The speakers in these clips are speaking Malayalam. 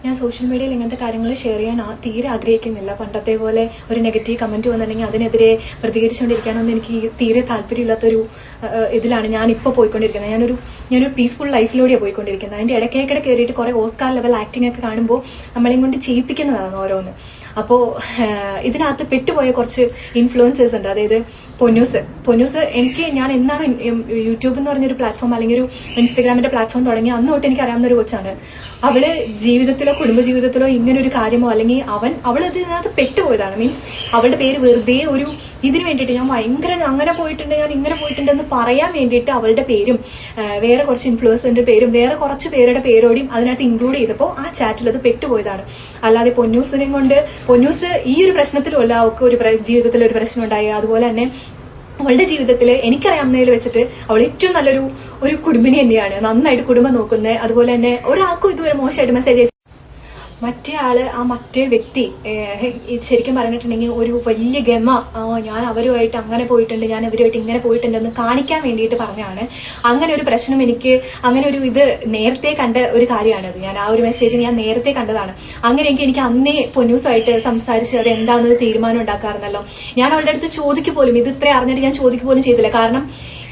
ഞാൻ സോഷ്യൽ മീഡിയയിൽ ഇങ്ങനത്തെ കാര്യങ്ങൾ ഷെയർ ചെയ്യാൻ തീരെ ആഗ്രഹിക്കുന്നില്ല. പണ്ടത്തെ പോലെ ഒരു നെഗറ്റീവ് കമന്റ് വന്നിട്ടുണ്ടെങ്കിൽ അതിനെതിരെ പ്രതികരിച്ചുകൊണ്ടിരിക്കാനൊന്നും എനിക്ക് തീരെ താല്പര്യമില്ലാത്തൊരു ഇതിലാണ് ഞാനിപ്പോൾ പോയിക്കൊണ്ടിരിക്കുന്നത്. ഞാനൊരു പീസ്ഫുൾ ലൈഫിലൂടെയാണ് പോയിക്കൊണ്ടിരിക്കുന്നത്. അതിൻ്റെ ഇടയ്ക്കിടെ കയറിയിട്ട് കുറേ ഓസ്കാർ ലെവൽ ആക്ടിംഗ് ഒക്കെ കാണുമ്പോൾ നമ്മളെയും കൊണ്ട് ചെയ്യിപ്പിക്കുന്നതാണ് ഓരോന്ന്. അപ്പോൾ ഇതിനകത്ത് പെട്ടുപോയ കുറച്ച് ഇൻഫ്ലുവൻസേഴ്സ് ഉണ്ട്. അതായത് പൊന്നൂസ് ഞാൻ എന്നാണ് യൂട്യൂബ് എന്ന് പറഞ്ഞൊരു പ്ലാറ്റ്ഫോം അല്ലെങ്കിൽ ഒരു ഇൻസ്റ്റഗ്രാമിന്റെ പ്ലാറ്റ്ഫോം തുടങ്ങി അന്ന് തൊട്ട് എനിക്ക് അറിയാവുന്ന ഒരു കൊച്ചാണ്. അവള് ജീവിതത്തിലോ കുടുംബജീവിതത്തിലോ ഇങ്ങനൊരു കാര്യമോ അല്ലെങ്കിൽ അവൾ ഇതിനകത്ത് പെട്ടുപോയതാണ്. മീൻസ് അവളുടെ പേര് വെറുതെ ഒരു ഇതിന് വേണ്ടിയിട്ട് ഞാൻ ഭയങ്കര അങ്ങനെ പോയിട്ടുണ്ട്, ഞാൻ ഇങ്ങനെ പോയിട്ടുണ്ടെന്ന് പറയാൻ വേണ്ടിയിട്ട് അവളുടെ പേരും വേറെ കുറച്ച് ഇൻഫ്ലുവൻസറിന്റെ പേരും വേറെ കുറച്ച് പേരുടെ പേരോടെയും അതിനകത്ത് ഇൻക്ലൂഡ് ചെയ്തപ്പോൾ ആ ചാറ്റിൽ അത് പെട്ടുപോയതാണ്. അല്ലാതെ പൊന്നൂസ് ഈ ഒരു പ്രശ്നത്തിലും അല്ല അവൾക്ക് ഒരു ജീവിതത്തിൽ ഒരു പ്രശ്നം ഉണ്ടായി. അതുപോലെ തന്നെ അവളുടെ ജീവിതത്തിൽ എനിക്കറിയാവുന്നതിൽ വെച്ചിട്ട് അവൾ ഏറ്റവും ഒരു കുടുംബിനി തന്നെയാണ്. നന്നായിട്ട് കുടുംബം നോക്കുന്നത്. അതുപോലെ തന്നെ ഒരാൾക്കും ഇതുവരെ മോശമായിട്ട് മെസ്സേജ് മറ്റേ വ്യക്തി ശരിക്കും പറഞ്ഞിട്ടുണ്ടെങ്കിൽ ഒരു വലിയ ഗമ ഞാൻ അവരുമായിട്ട് അങ്ങനെ പോയിട്ടുണ്ട്, ഞാൻ അവരുമായിട്ട് ഇങ്ങനെ പോയിട്ടുണ്ടെന്ന് കാണിക്കാൻ വേണ്ടിയിട്ട് പറഞ്ഞാണ്. അങ്ങനെ ഒരു പ്രശ്നം അങ്ങനെ ഒരു ഇത് നേരത്തെ കണ്ട ഒരു കാര്യമാണത്. ഞാൻ ആ ഒരു മെസ്സേജ് ഞാൻ നേരത്തെ കണ്ടതാണ്. അങ്ങനെയെങ്കിൽ എനിക്ക് അന്നേ പൊന്നൂസായിട്ട് സംസാരിച്ച് അത് എന്താണെന്ന് തീരുമാനം ഉണ്ടാക്കാറുണ്ടല്ലോ. ഞാൻ അവളുടെ അടുത്ത് ചോദിക്കുക പോലും, ഇത് ഇത്ര അറിഞ്ഞിട്ട് ഞാൻ ചോദിക്കുക പോലും ചെയ്തില്ല. കാരണം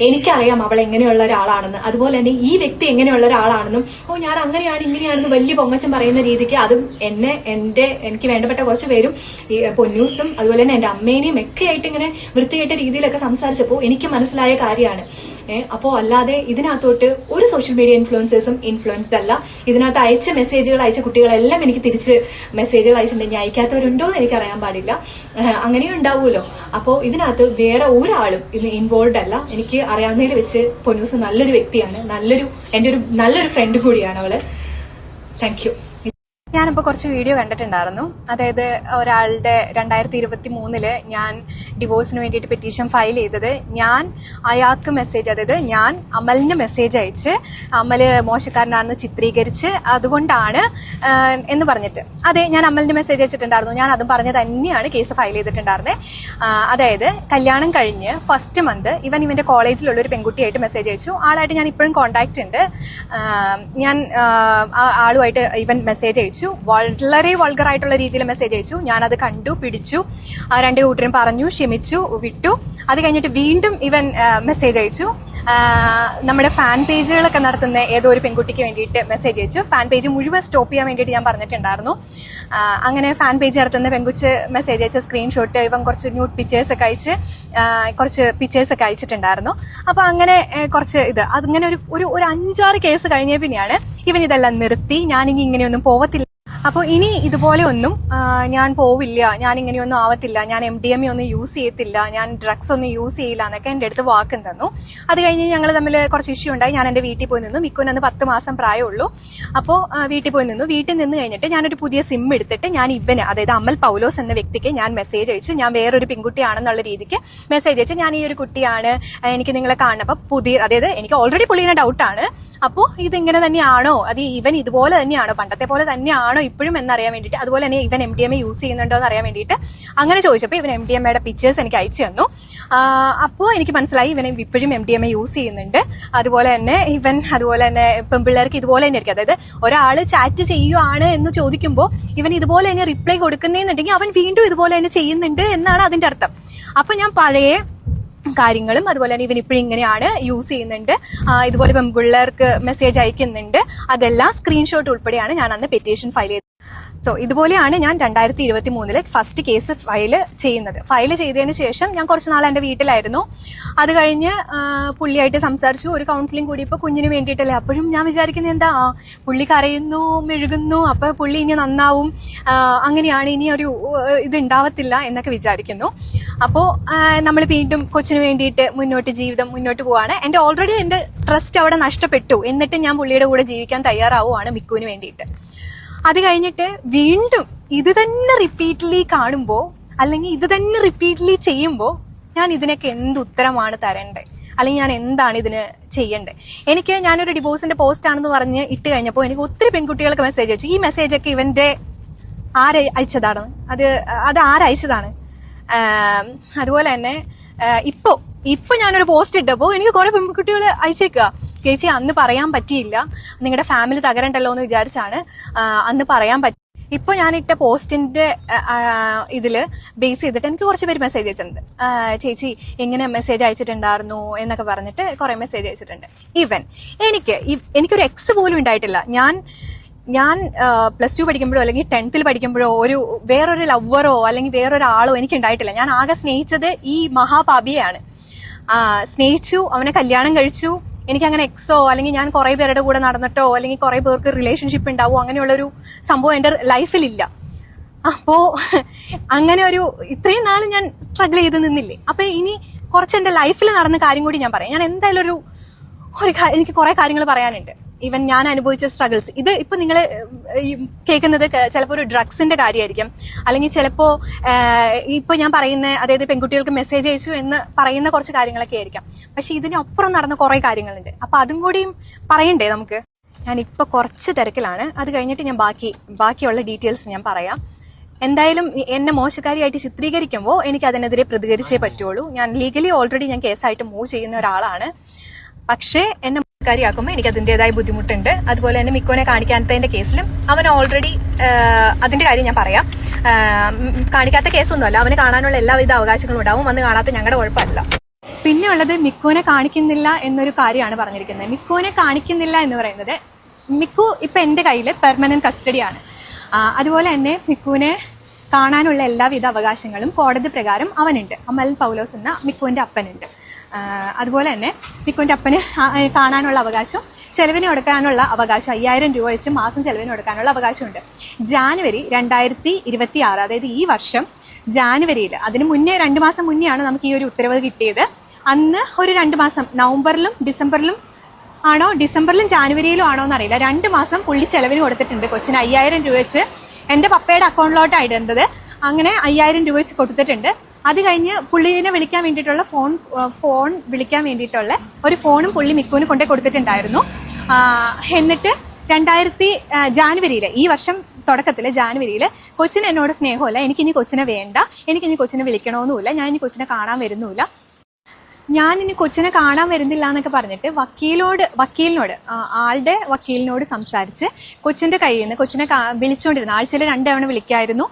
എനിക്കറിയാം അവൾ എങ്ങനെയുള്ള ഒരാളാണെന്ന്. അതുപോലെ തന്നെ ഈ വ്യക്തി എങ്ങനെയുള്ള ഒരാളാണെന്നും ഞാൻ അങ്ങനെയാണ് ഇങ്ങനെയാണെന്ന് വലിയ പൊങ്ങച്ചം പറയുന്ന രീതിക്ക് അതും എനിക്ക് വേണ്ടപ്പെട്ട കുറച്ച് പേരും ഈ പൊന്നൂസും അതുപോലെ തന്നെ എൻ്റെ അമ്മേനെയും ഒക്കെ ആയിട്ട് ഇങ്ങനെ വൃത്തികെട്ട രീതിയിലൊക്കെ സംസാരിച്ചപ്പോൾ എനിക്ക് മനസ്സിലായ കാര്യമാണ്. അപ്പോൾ അല്ലാതെ ഇതിനകത്തോട്ട് ഒരു സോഷ്യൽ മീഡിയ ഇൻഫ്ലുവൻസേഴ്സും ഇൻഫ്ലുവൻസ്ഡ് അല്ല. ഇതിനകത്ത് അയച്ച കുട്ടികളെല്ലാം എനിക്ക് തിരിച്ച് മെസ്സേജുകൾ അയച്ചിട്ടുണ്ടെങ്കിൽ അയക്കാത്തവരുണ്ടോ എന്ന് എനിക്കറിയാൻ പാടില്ല. അങ്ങനെയും ഉണ്ടാവുമല്ലോ. അപ്പോൾ ഇതിനകത്ത് വേറെ ഒരാളും ഇന്ന് ഇൻവോൾവ് അല്ല. എനിക്ക് അറിയാവുന്നതിൽ വെച്ച് പൊന്നൂസ് നല്ലൊരു വ്യക്തിയാണ്, എൻ്റെ ഒരു നല്ലൊരു ഫ്രണ്ട് കൂടിയാണ് അവള്. Thank you. ഞാനിപ്പോൾ കുറച്ച് വീഡിയോ കണ്ടിട്ടുണ്ടായിരുന്നു. അതായത് ഒരാളുടെ 2023 ഞാൻ ഡിവോഴ്സിന് വേണ്ടിയിട്ട് പെറ്റീഷൻ ഫയൽ ചെയ്തത് അയാൾക്ക് മെസ്സേജ്, അതായത് ഞാൻ അമലിന് മെസ്സേജ് അയച്ച് അമല് മോശക്കാരനാണെന്ന് ചിത്രീകരിച്ച് അതുകൊണ്ടാണ് എന്ന് പറഞ്ഞിട്ട്, അതെ ഞാൻ അമലിന് മെസ്സേജ് അയച്ചിട്ടുണ്ടായിരുന്നു. ഞാൻ അതും പറഞ്ഞ് തന്നെയാണ് കേസ് ഫയൽ ചെയ്തിട്ടുണ്ടായിരുന്നത്. അതായത് കല്യാണം കഴിഞ്ഞ് ഫസ്റ്റ് മന്ത് ഇവൻ്റെ കോളേജിലുള്ളൊരു പെൺകുട്ടിയായിട്ട് മെസ്സേജ് അയച്ചു. ആളായിട്ട് ഞാൻ ഇപ്പോഴും കോണ്ടാക്റ്റ് ഉണ്ട്. ഞാൻ ആളുമായിട്ട് ഇവൻ മെസ്സേജ് അയച്ചു. വളരെ വൾഗറായിട്ടുള്ള രീതിയിൽ മെസ്സേജ് അയച്ചു. ഞാനത് കണ്ടു, പിടിച്ചു. രണ്ട് കൂട്ടരും പറഞ്ഞു, ക്ഷമിച്ചു, വിട്ടു. അത് കഴിഞ്ഞിട്ട് വീണ്ടും ഇവൻ മെസ്സേജ് അയച്ചു. നമ്മുടെ ഫാൻ പേജുകളൊക്കെ നടത്തുന്ന ഏതോ ഒരു പെൺകുട്ടിക്ക് വേണ്ടിയിട്ട് മെസ്സേജ് അയച്ചു. ഫാൻ പേജ് മുഴുവൻ സ്റ്റോപ്പ് ചെയ്യാൻ വേണ്ടിയിട്ട് ഞാൻ പറഞ്ഞിട്ടുണ്ടായിരുന്നു. അങ്ങനെ ഫാൻ പേജ് നടത്തുന്ന പെൺകുച്ച് മെസ്സേജ് അയച്ച സ്ക്രീൻഷോട്ട് ഇവൻ കുറച്ച് ന്യൂഡ് പിക്ചേഴ്സൊക്കെ അയച്ചിട്ടുണ്ടായിരുന്നു. അപ്പോൾ അങ്ങനെ കുറച്ച് അതിങ്ങനെ ഒരു 5-6 കേസ് കഴിഞ്ഞ പിന്നെയാണ് ഇവൻ ഇതെല്ലാം നിർത്തി. ഞാനിനി ഇങ്ങനെയൊന്നും പോവത്തില്ല, അപ്പോൾ ഇനി ഇതുപോലെ ഒന്നും ഞാൻ പോവില്ല, ഞാൻ ഇങ്ങനെയൊന്നും ആവത്തില്ല, ഞാൻ MDMA ഒന്നും യൂസ് ചെയ്യത്തില്ല, ഞാൻ ഡ്രഗ്സ് ഒന്നും യൂസ് ചെയ്യില്ല എന്നൊക്കെ എൻ്റെ അടുത്ത് വാക്കും തന്നു. അത് കഴിഞ്ഞ് ഞങ്ങൾ തമ്മിൽ കുറച്ച് ഇഷ്യൂ ഉണ്ടായി. ഞാൻ എൻ്റെ വീട്ടിൽ പോയി നിന്നു. മിക്കുവിന് 10 മാസം പ്രായമുള്ളൂ. അപ്പോൾ വീട്ടിൽ പോയി നിന്നു. വീട്ടിൽ നിന്ന് കഴിഞ്ഞിട്ട് ഞാനൊരു പുതിയ സിം എടുത്തിട്ട് ഞാൻ അതായത് അമൽ പൗലോസ് എന്ന വ്യക്തിക്ക് ഞാൻ മെസ്സേജ് അയച്ചു. ഞാൻ വേറൊരു പെൺകുട്ടിയാണെന്നുള്ള രീതിക്ക് മെസ്സേജ് അയച്ചു. ഞാൻ ഈ ഒരു കുട്ടിയാണ്, എനിക്ക് നിങ്ങളെ കാണുമ്പോൾ അതായത് എനിക്ക് ഓൾറെഡി പുള്ളിനെ ഡൗട്ടാണ്. അപ്പോൾ ഇതിങ്ങനെ തന്നെയാണോ, അത് ഇവൻ ഇതുപോലെ തന്നെയാണോ, പണ്ടത്തെ പോലെ തന്നെയാണോ ഇപ്പോഴും എന്നറിയാൻ വേണ്ടിയിട്ട്, അതുപോലെ തന്നെ ഇവൻ MDMA യൂസ് ചെയ്യുന്നുണ്ടോ എന്ന് അറിയാൻ വേണ്ടിയിട്ട് അങ്ങനെ ചോദിച്ചപ്പോൾ ഇവൻ MDMAയുടെ പിക്ചേഴ്സ് എനിക്ക് അയച്ചു തന്നു. അപ്പോൾ എനിക്ക് മനസ്സിലായി ഇവൻ ഇപ്പോഴും MDMA യൂസ് ചെയ്യുന്നുണ്ട്. അതുപോലെ തന്നെ പെൺപിള്ളേർക്ക് ഇതുപോലെ തന്നെ ആയിരിക്കും. അതായത് ഒരാൾ ചാറ്റ് ചെയ്യുവാണ് എന്ന് ചോദിക്കുമ്പോൾ ഇവൻ ഇതുപോലെ തന്നെ റിപ്ലൈ കൊടുക്കുന്നതെന്നുണ്ടെങ്കിൽ അവൻ വീണ്ടും ഇതുപോലെ തന്നെ ചെയ്യുന്നുണ്ട് എന്നാണ് അതിൻ്റെ അർത്ഥം. അപ്പോൾ ഞാൻ പഴയ കാര്യങ്ങളും അതുപോലെ തന്നെ ഇവൻ ഇപ്പോഴും ഇങ്ങനെയാണ് യൂസ് ചെയ്യുന്നുണ്ട്, ഇതുപോലെ പെൺപിള്ളേർക്ക് മെസ്സേജ് അയക്കുന്നുണ്ട്, അതെല്ലാം സ്ക്രീൻഷോട്ട് ഉൾപ്പെടെയാണ് ഞാൻ അന്ന് പെറ്റീഷൻ ഫയൽ ചെയ്തത്. സോ ഇതുപോലെയാണ് ഞാൻ 2023 ഫസ്റ്റ് കേസ് ഫയൽ ചെയ്യുന്നത്. ഫയൽ ചെയ്തതിന് ശേഷം ഞാൻ കുറച്ച് നാൾ എൻ്റെ വീട്ടിലായിരുന്നു. അത് കഴിഞ്ഞ് പുള്ളിയായിട്ട് സംസാരിച്ചു. ഒരു കൗൺസിലിംഗ് കൂടി ഇപ്പോൾ കുഞ്ഞിന് വേണ്ടിയിട്ടല്ലേ. അപ്പോഴും ഞാൻ വിചാരിക്കുന്നത് എന്താ, പുള്ളി കരയുന്നു, മെഴുകുന്നു, അപ്പോൾ പുള്ളി ഇനി നന്നാവും, അങ്ങനെയാണ്, ഇനി ഒരു ഇത് ഉണ്ടാവത്തില്ല എന്നൊക്കെ വിചാരിക്കുന്നു. അപ്പോൾ നമ്മൾ വീണ്ടും കൊച്ചിന് വേണ്ടിയിട്ട് ജീവിതം മുന്നോട്ട് പോവാണ്. ഓൾറെഡി എൻ്റെ ട്രസ്റ്റ് അവിടെ നഷ്ടപ്പെട്ടു. എന്നിട്ട് ഞാൻ പുള്ളിയുടെ കൂടെ ജീവിക്കാൻ തയ്യാറാവുകയാണ് മിക്കുവിന് വേണ്ടിയിട്ട്. അത് കഴിഞ്ഞിട്ട് വീണ്ടും ഇത് തന്നെ റിപ്പീറ്റ്ലി കാണുമ്പോൾ അല്ലെങ്കിൽ ഇത് തന്നെ റിപ്പീറ്റ്ലി ചെയ്യുമ്പോൾ ഞാൻ ഇതിനൊക്കെ എന്ത് ഉത്തരമാണ് തരേണ്ടത്, അല്ലെങ്കിൽ ഞാൻ എന്താണ് ഇതിന് ചെയ്യേണ്ടത്? ഞാനൊരു ഡിവോഴ്സിന്റെ പോസ്റ്റ് ആണെന്ന് പറഞ്ഞ് ഇട്ട് കഴിഞ്ഞപ്പോൾ എനിക്ക് ഒത്തിരി പെൺകുട്ടികൾക്ക് മെസ്സേജ് അയച്ചു. ഈ മെസ്സേജൊക്കെ ഇവന്റെ അയച്ചതാണ്, അത് ആരയച്ചതാണ്? അതുപോലെ തന്നെ ഇപ്പൊ ഞാനൊരു പോസ്റ്റ് ഇട്ടപ്പോൾ എനിക്ക് കുറെ പെൺകുട്ടികൾ അയച്ചേക്കുക, ചേച്ചി അന്ന് പറയാൻ പറ്റിയില്ല, നിങ്ങളുടെ ഫാമിലി തകരണ്ടല്ലോ എന്ന് വിചാരിച്ചാണ് അന്ന് പറയാൻ പറ്റി. ഇപ്പോൾ ഞാനിട്ട പോസ്റ്റിന്റെ ഇതിൽ ബേസ് ചെയ്തിട്ട് എനിക്ക് കുറച്ച് പേര് മെസ്സേജ് അയച്ചിട്ടുണ്ട്. ചേച്ചി എങ്ങനെ മെസ്സേജ് അയച്ചിട്ടുണ്ടായിരുന്നു എന്നൊക്കെ പറഞ്ഞിട്ട് കുറേ മെസ്സേജ് അയച്ചിട്ടുണ്ട്. എനിക്കൊരു എക്സ് പോലും ഉണ്ടായിട്ടില്ല. ഞാൻ +2 പഠിക്കുമ്പോഴോ അല്ലെങ്കിൽ 10th പഠിക്കുമ്പോഴോ വേറൊരു ലവറോ അല്ലെങ്കിൽ വേറൊരാളോ എനിക്ക് ഉണ്ടായിട്ടില്ല. ഞാൻ ആകെ സ്നേഹിച്ചത് ഈ മഹാപാപിയെയാണ്. സ്നേഹിച്ചു, അവനെ കല്യാണം കഴിച്ചു. എനിക്ക് അങ്ങനെ എക്സോ അല്ലെങ്കിൽ ഞാൻ കുറെ പേരുടെ കൂടെ നടന്നിട്ടോ അല്ലെങ്കിൽ കുറെ പേർക്ക് റിലേഷൻഷിപ്പ് ഉണ്ടാവോ അങ്ങനെയുള്ളൊരു സംഭവം എൻ്റെ ലൈഫിലില്ല. അപ്പോ അങ്ങനെ ഇത്രയും നാൾ ഞാൻ സ്ട്രഗിൾ ചെയ്ത് നിന്നില്ലേ. അപ്പൊ ഇനി കുറച്ച് എൻ്റെ ലൈഫിൽ നടന്ന കാര്യം കൂടി ഞാൻ പറയാം. ഞാൻ എന്തായാലും എനിക്ക് കുറെ കാര്യങ്ങൾ പറയാനുണ്ട്. ഈവൻ ഞാൻ അനുഭവിച്ച സ്ട്രഗിൾസ്. ഇത് ഇപ്പൊ നിങ്ങൾ കേൾക്കുന്നത് ചിലപ്പോൾ ഒരു ഡ്രഗ്സിന്റെ കാര്യമായിരിക്കും, അല്ലെങ്കിൽ ചിലപ്പോ ഇപ്പൊ ഞാൻ പറയുന്ന അതായത് പെൺകുട്ടികൾക്ക് മെസ്സേജ് അയച്ചു എന്ന് പറയുന്ന കുറച്ച് കാര്യങ്ങളൊക്കെ ആയിരിക്കാം. പക്ഷെ ഇതിനപ്പുറം നടന്ന കുറെ കാര്യങ്ങളുണ്ട്. അപ്പൊ അതും കൂടിയും പറയണ്ടേ നമുക്ക്. ഞാനിപ്പോ കുറച്ച് തിരക്കിലാണ്. അത് കഴിഞ്ഞിട്ട് ഞാൻ ബാക്കിയുള്ള ഡീറ്റെയിൽസ് ഞാൻ പറയാം. എന്തായാലും എന്നെ മോശക്കാരിയായിട്ട് ചിത്രീകരിക്കുമ്പോൾ എനിക്ക് അതിനെതിരെ പ്രതികരിച്ചേ പറ്റുള്ളൂ. ഞാൻ ലീഗലി ഓൾറെഡി ഞാൻ കേസായിട്ട് മൂവ് ചെയ്യുന്ന ഒരാളാണ്. പക്ഷേ എന്നെ കാര്യമാക്കുമ്പോൾ എനിക്ക് അതിൻ്റെതായ ബുദ്ധിമുട്ടുണ്ട്. അതുപോലെ തന്നെ മിക്കോനെ കാണിക്കാത്തതിന്റെ കേസിലും അവൻ ഓൾറെഡി അതിന്റെ കാര്യം ഞാൻ പറയാം. കാണിക്കാത്ത കേസൊന്നുമല്ല, അവന് കാണാനുള്ള എല്ലാവിധ അവകാശങ്ങളും ഉണ്ടാവും. വന്ന് കാണാത്ത ഞങ്ങളുടെ കുഴപ്പമല്ല. പിന്നെ ഉള്ളത് മിക്കോനെ കാണിക്കുന്നില്ല എന്നൊരു കാര്യമാണ് പറഞ്ഞിരിക്കുന്നത്. മിക്കോനെ കാണിക്കുന്നില്ല എന്ന് പറയുന്നത്, മിക്കു ഇപ്പൊ എന്റെ കയ്യിൽ പെർമനന്റ് കസ്റ്റഡിയാണ്. അതുപോലെ തന്നെ മിക്കുവിനെ കാണാനുള്ള എല്ലാവിധ അവകാശങ്ങളും കോടതി പ്രകാരം അവനുണ്ട്. അമൽ പൗലോസ് എന്ന മിക്കുവിന്റെ അപ്പനുണ്ട്. അതുപോലെ തന്നെ മിക്കുവിന്റെ അപ്പന് കാണാനുള്ള അവകാശം, ചെലവിന് കൊടുക്കാനുള്ള അവകാശം 5000 രൂപ വെച്ച് മാസം ചെലവിന് കൊടുക്കാനുള്ള അവകാശമുണ്ട്. ജാനുവരി 2026, അതായത് ഈ വർഷം ജാനുവരിയിൽ, അതിന് മുന്നേ 2 മാസം മുന്നെയാണ് നമുക്ക് ഈ ഒരു ഉത്തരവ് കിട്ടിയത്. അന്ന് ഒരു 2 മാസം നവംബറിലും ഡിസംബറിലും ജാനുവരിയിലും ആണോ എന്നറിയില്ല, 2 മാസം പുള്ളി ചെലവിന് കൊടുത്തിട്ടുണ്ട് കൊച്ചിന് 5000 രൂപ വെച്ച്. എൻ്റെ പപ്പയുടെ അക്കൗണ്ടിലോട്ടാണ് ഇടേണ്ടത്. അങ്ങനെ 5000 രൂപ വെച്ച് കൊടുത്തിട്ടുണ്ട്. അത് കഴിഞ്ഞ് പുള്ളിനെ വിളിക്കാൻ വേണ്ടിയിട്ടുള്ള ഫോൺ വിളിക്കാൻ വേണ്ടിയിട്ടുള്ള ഒരു ഫോണും പുള്ളി മിക്കുവിന് കൊണ്ടേ കൊടുത്തിട്ടുണ്ടായിരുന്നു. എന്നിട്ട് ജാനുവരിയിൽ, ഈ വർഷം തുടക്കത്തില് ജാനുവരിയിൽ കൊച്ചിന് എന്നോട് സ്നേഹമില്ല, എനിക്കിനി കൊച്ചിനെ വേണ്ട, എനിക്കിനി കൊച്ചിനെ വിളിക്കണമെന്നുമില്ല, ഞാൻ ഇനി കൊച്ചിനെ കാണാൻ വരുന്നുമില്ല, ഞാൻ ഇനി കൊച്ചിനെ കാണാൻ വരുന്നില്ല എന്നൊക്കെ പറഞ്ഞിട്ട് ആളുടെ വക്കീലിനോട് സംസാരിച്ച് കൊച്ചിന്റെ കയ്യിൽ നിന്ന് കൊച്ചിനെ വിളിച്ചുകൊണ്ടിരുന്നു. ആഴ്ചയിൽ 2 തവണ വിളിക്കായിരുന്നു.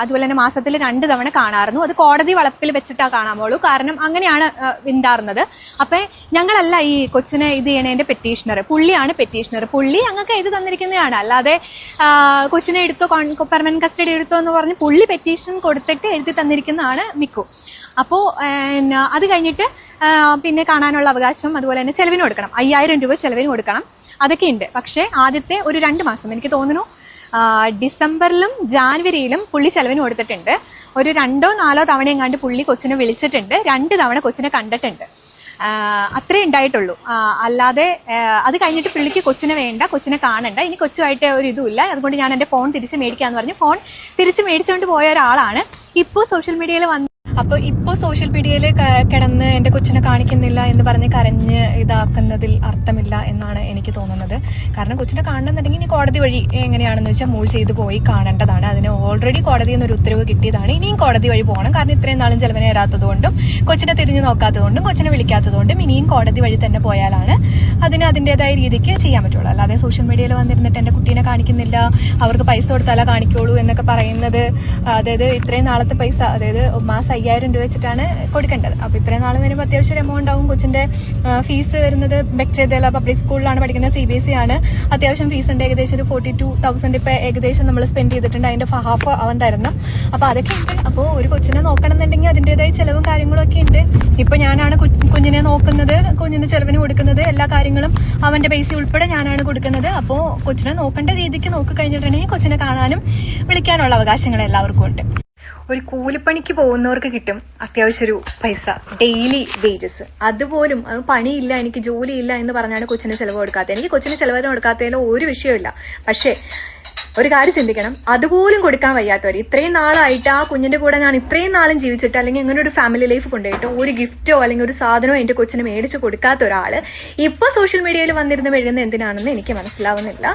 അതുപോലെ തന്നെ മാസത്തിൽ 2 തവണ കാണാറുന്നു. അത് കോടതി വളപ്പിൽ വെച്ചിട്ടാ കാണാമോളൂ, കാരണം അങ്ങനെയാണ് ഉണ്ടായിരുന്നത്. അപ്പൊ ഞങ്ങളല്ല ഈ കൊച്ചിനെ ഇത് ചെയ്യണേന്റെ പെറ്റീഷണർ, പുള്ളിയാണ് പെറ്റീഷണർ. പുള്ളി ഞങ്ങൾക്ക് എഴുതി തന്നിരിക്കുന്നതാണ്, അല്ലാതെ കൊച്ചിനെ എടുത്തോ പെർമനന്റ് കസ്റ്റഡി എടുത്തോ എന്ന് പറഞ്ഞ് പുള്ളി പെറ്റീഷൻ കൊടുത്തിട്ട് എഴുതി തന്നിരിക്കുന്നതാണ് മിക്കു. അപ്പോ അത് കഴിഞ്ഞിട്ട് പിന്നെ കാണാനുള്ള അവകാശം, അതുപോലെ തന്നെ ചെലവിന് കൊടുക്കണം, 5000 രൂപ ചെലവിന് കൊടുക്കണം, അതൊക്കെ ഉണ്ട്. പക്ഷേ ആദ്യത്തെ ഒരു 2 മാസം എനിക്ക് തോന്നുന്നു ഡിസംബറിലും ജാനുവരിയിലും പുള്ളി ചെലവിന് കൊടുത്തിട്ടുണ്ട്. ഒരു 2-4 തവണ എങ്ങാണ്ട് പുള്ളി കൊച്ചിനെ വിളിച്ചിട്ടുണ്ട്, 2 തവണ കൊച്ചിനെ കണ്ടിട്ടുണ്ട്. അത്രേ ഉണ്ടായിട്ടുള്ളൂ. അല്ലാതെ അത് കഴിഞ്ഞിട്ട് പുള്ളിക്ക് കൊച്ചിനെ വേണ്ട, കൊച്ചിനെ കാണണ്ട, ഇനി കൊച്ചുമായിട്ട് ഒരു ഇതുമില്ല, അതുകൊണ്ട് ഞാൻ എൻ്റെ ഫോൺ തിരിച്ച് മേടിക്കാന്ന് പറഞ്ഞ് ഫോൺ തിരിച്ച് മേടിച്ചുകൊണ്ട് പോയ ഒരാളാണ്. ഇപ്പോൾ സോഷ്യൽ മീഡിയയിൽ അപ്പോൾ ഇപ്പോൾ സോഷ്യൽ മീഡിയയിൽ കിടന്ന് എൻ്റെ കൊച്ചിനെ കാണിക്കുന്നില്ല എന്ന് പറഞ്ഞ് കരഞ്ഞ് ഇതാക്കുന്നതിൽ അർത്ഥമില്ല എന്നാണ് എനിക്ക് തോന്നുന്നത്. കാരണം കൊച്ചിനെ കാണണമെന്നുണ്ടെങ്കിൽ ഇനി കോടതി വഴി എങ്ങനെയാണെന്ന് വെച്ചാൽ മൂവ് ചെയ്ത് പോയി കാണേണ്ടതാണ്. അതിന് ഓൾറെഡി കോടതിയിൽ നിന്നൊരു ഉത്തരവ് കിട്ടിയതാണ്. ഇനിയും കോടതി വഴി പോകണം. കാരണം ഇത്രയും നാളും ചെലവിന് തരാത്തതുകൊണ്ടും കൊച്ചിനെ തിരിഞ്ഞു നോക്കാത്തതുകൊണ്ടും കൊച്ചിനെ വിളിക്കാത്തതുകൊണ്ടും ഇനിയും കോടതി വഴി തന്നെ പോയാലാണ് അതിന് അതിൻ്റെതായ രീതിക്ക് ചെയ്യാൻ പറ്റുള്ളൂ. അല്ലാതെ സോഷ്യൽ മീഡിയയിൽ വന്നിരുന്നിട്ട് എൻ്റെ കുട്ടീനെ കാണിക്കുന്നില്ല, അവർക്ക് പൈസ കൊടുത്താലേ കാണിക്കുള്ളൂ എന്നൊക്കെ പറയുന്നത്, അതായത് ഇത്രയും നാളത്തെ പൈസ, അതായത് മാസം 5000 രൂപ വെച്ചിട്ടാണ് കൊടുക്കേണ്ടത്. അപ്പോൾ ഇത്രയും നാൾ വരുമ്പോൾ അത്യാവശ്യം ഒരു എമൗണ്ട് ആവും. കൊച്ചിൻ്റെ ഫീസ് വരുന്നത് ബെക്ചേദല പബ്ലിക് സ്കൂളിലാണ് പഠിക്കുന്നത്, CBSE ആണ്. അത്യാവശ്യം ഫീസ് ഉണ്ട്, ഏകദേശം ഒരു 42,000 ഇപ്പം ഏകദേശം നമ്മൾ സ്പെൻഡ് ചെയ്തിട്ടുണ്ട്. അതിൻ്റെ ഹാഫ് അവൻ തരണം. അപ്പോൾ അതൊക്കെ ഉണ്ട്. അപ്പോൾ ഒരു കൊച്ചിനെ നോക്കണം എന്നുണ്ടെങ്കിൽ അതിൻ്റെതായ ചിലവും കാര്യങ്ങളും ഒക്കെ ഉണ്ട്. ഇപ്പം ഞാനാണ് കുഞ്ഞിനെ നോക്കുന്നത്, കുഞ്ഞിന് ചിലവിന് കൊടുക്കുന്നത്, എല്ലാ കാര്യങ്ങളും അവൻ്റെ പൈസ ഉൾപ്പെടെ ഞാനാണ് കൊടുക്കുന്നത്. അപ്പോൾ കൊച്ചിനെ നോക്കേണ്ട രീതിക്ക് നോക്കി കഴിഞ്ഞിട്ടുണ്ടെങ്കിൽ കൊച്ചിനെ കാണാനും വിളിക്കാനുള്ള അവകാശങ്ങൾ എല്ലാവർക്കും ഉണ്ട്. ഒരു കൂലിപ്പണിക്ക് പോകുന്നവർക്ക് കിട്ടും അത്യാവശ്യം ഒരു പൈസ, ഡെയിലി വേജസ്. അതുപോലും അത് പണിയില്ല, എനിക്ക് ജോലിയില്ല എന്ന് പറഞ്ഞാണ് കൊച്ചിന് ചിലവ് കൊടുക്കാത്തത്. എനിക്ക് കൊച്ചിന് ചിലവിന് കൊടുക്കാത്തതിലോ ഒരു വിഷയമില്ല. പക്ഷേ ഒരു കാര്യം ചിന്തിക്കണം, അതുപോലും കൊടുക്കാൻ വയ്യാത്തവർ, ഇത്രയും നാളായിട്ട് ആ കുഞ്ഞിന്റെ കൂടെ ഞാൻ ഇത്രയും നാളും ജീവിച്ചിട്ട് അല്ലെങ്കിൽ അങ്ങനെ ഒരു ഫാമിലി ലൈഫ് കൊണ്ടുപോയിട്ട് ഒരു ഗിഫ്റ്റോ അല്ലെങ്കിൽ ഒരു സാധനമോ എൻ്റെ കൊച്ചിന് മേടിച്ച് കൊടുക്കാത്ത ഒരാൾ ഇപ്പോൾ സോഷ്യൽ മീഡിയയിൽ വന്നിരുന്ന് മെഴുകുന്ന എന്തിനാണെന്ന് എനിക്ക് മനസ്സിലാവുന്നില്ല.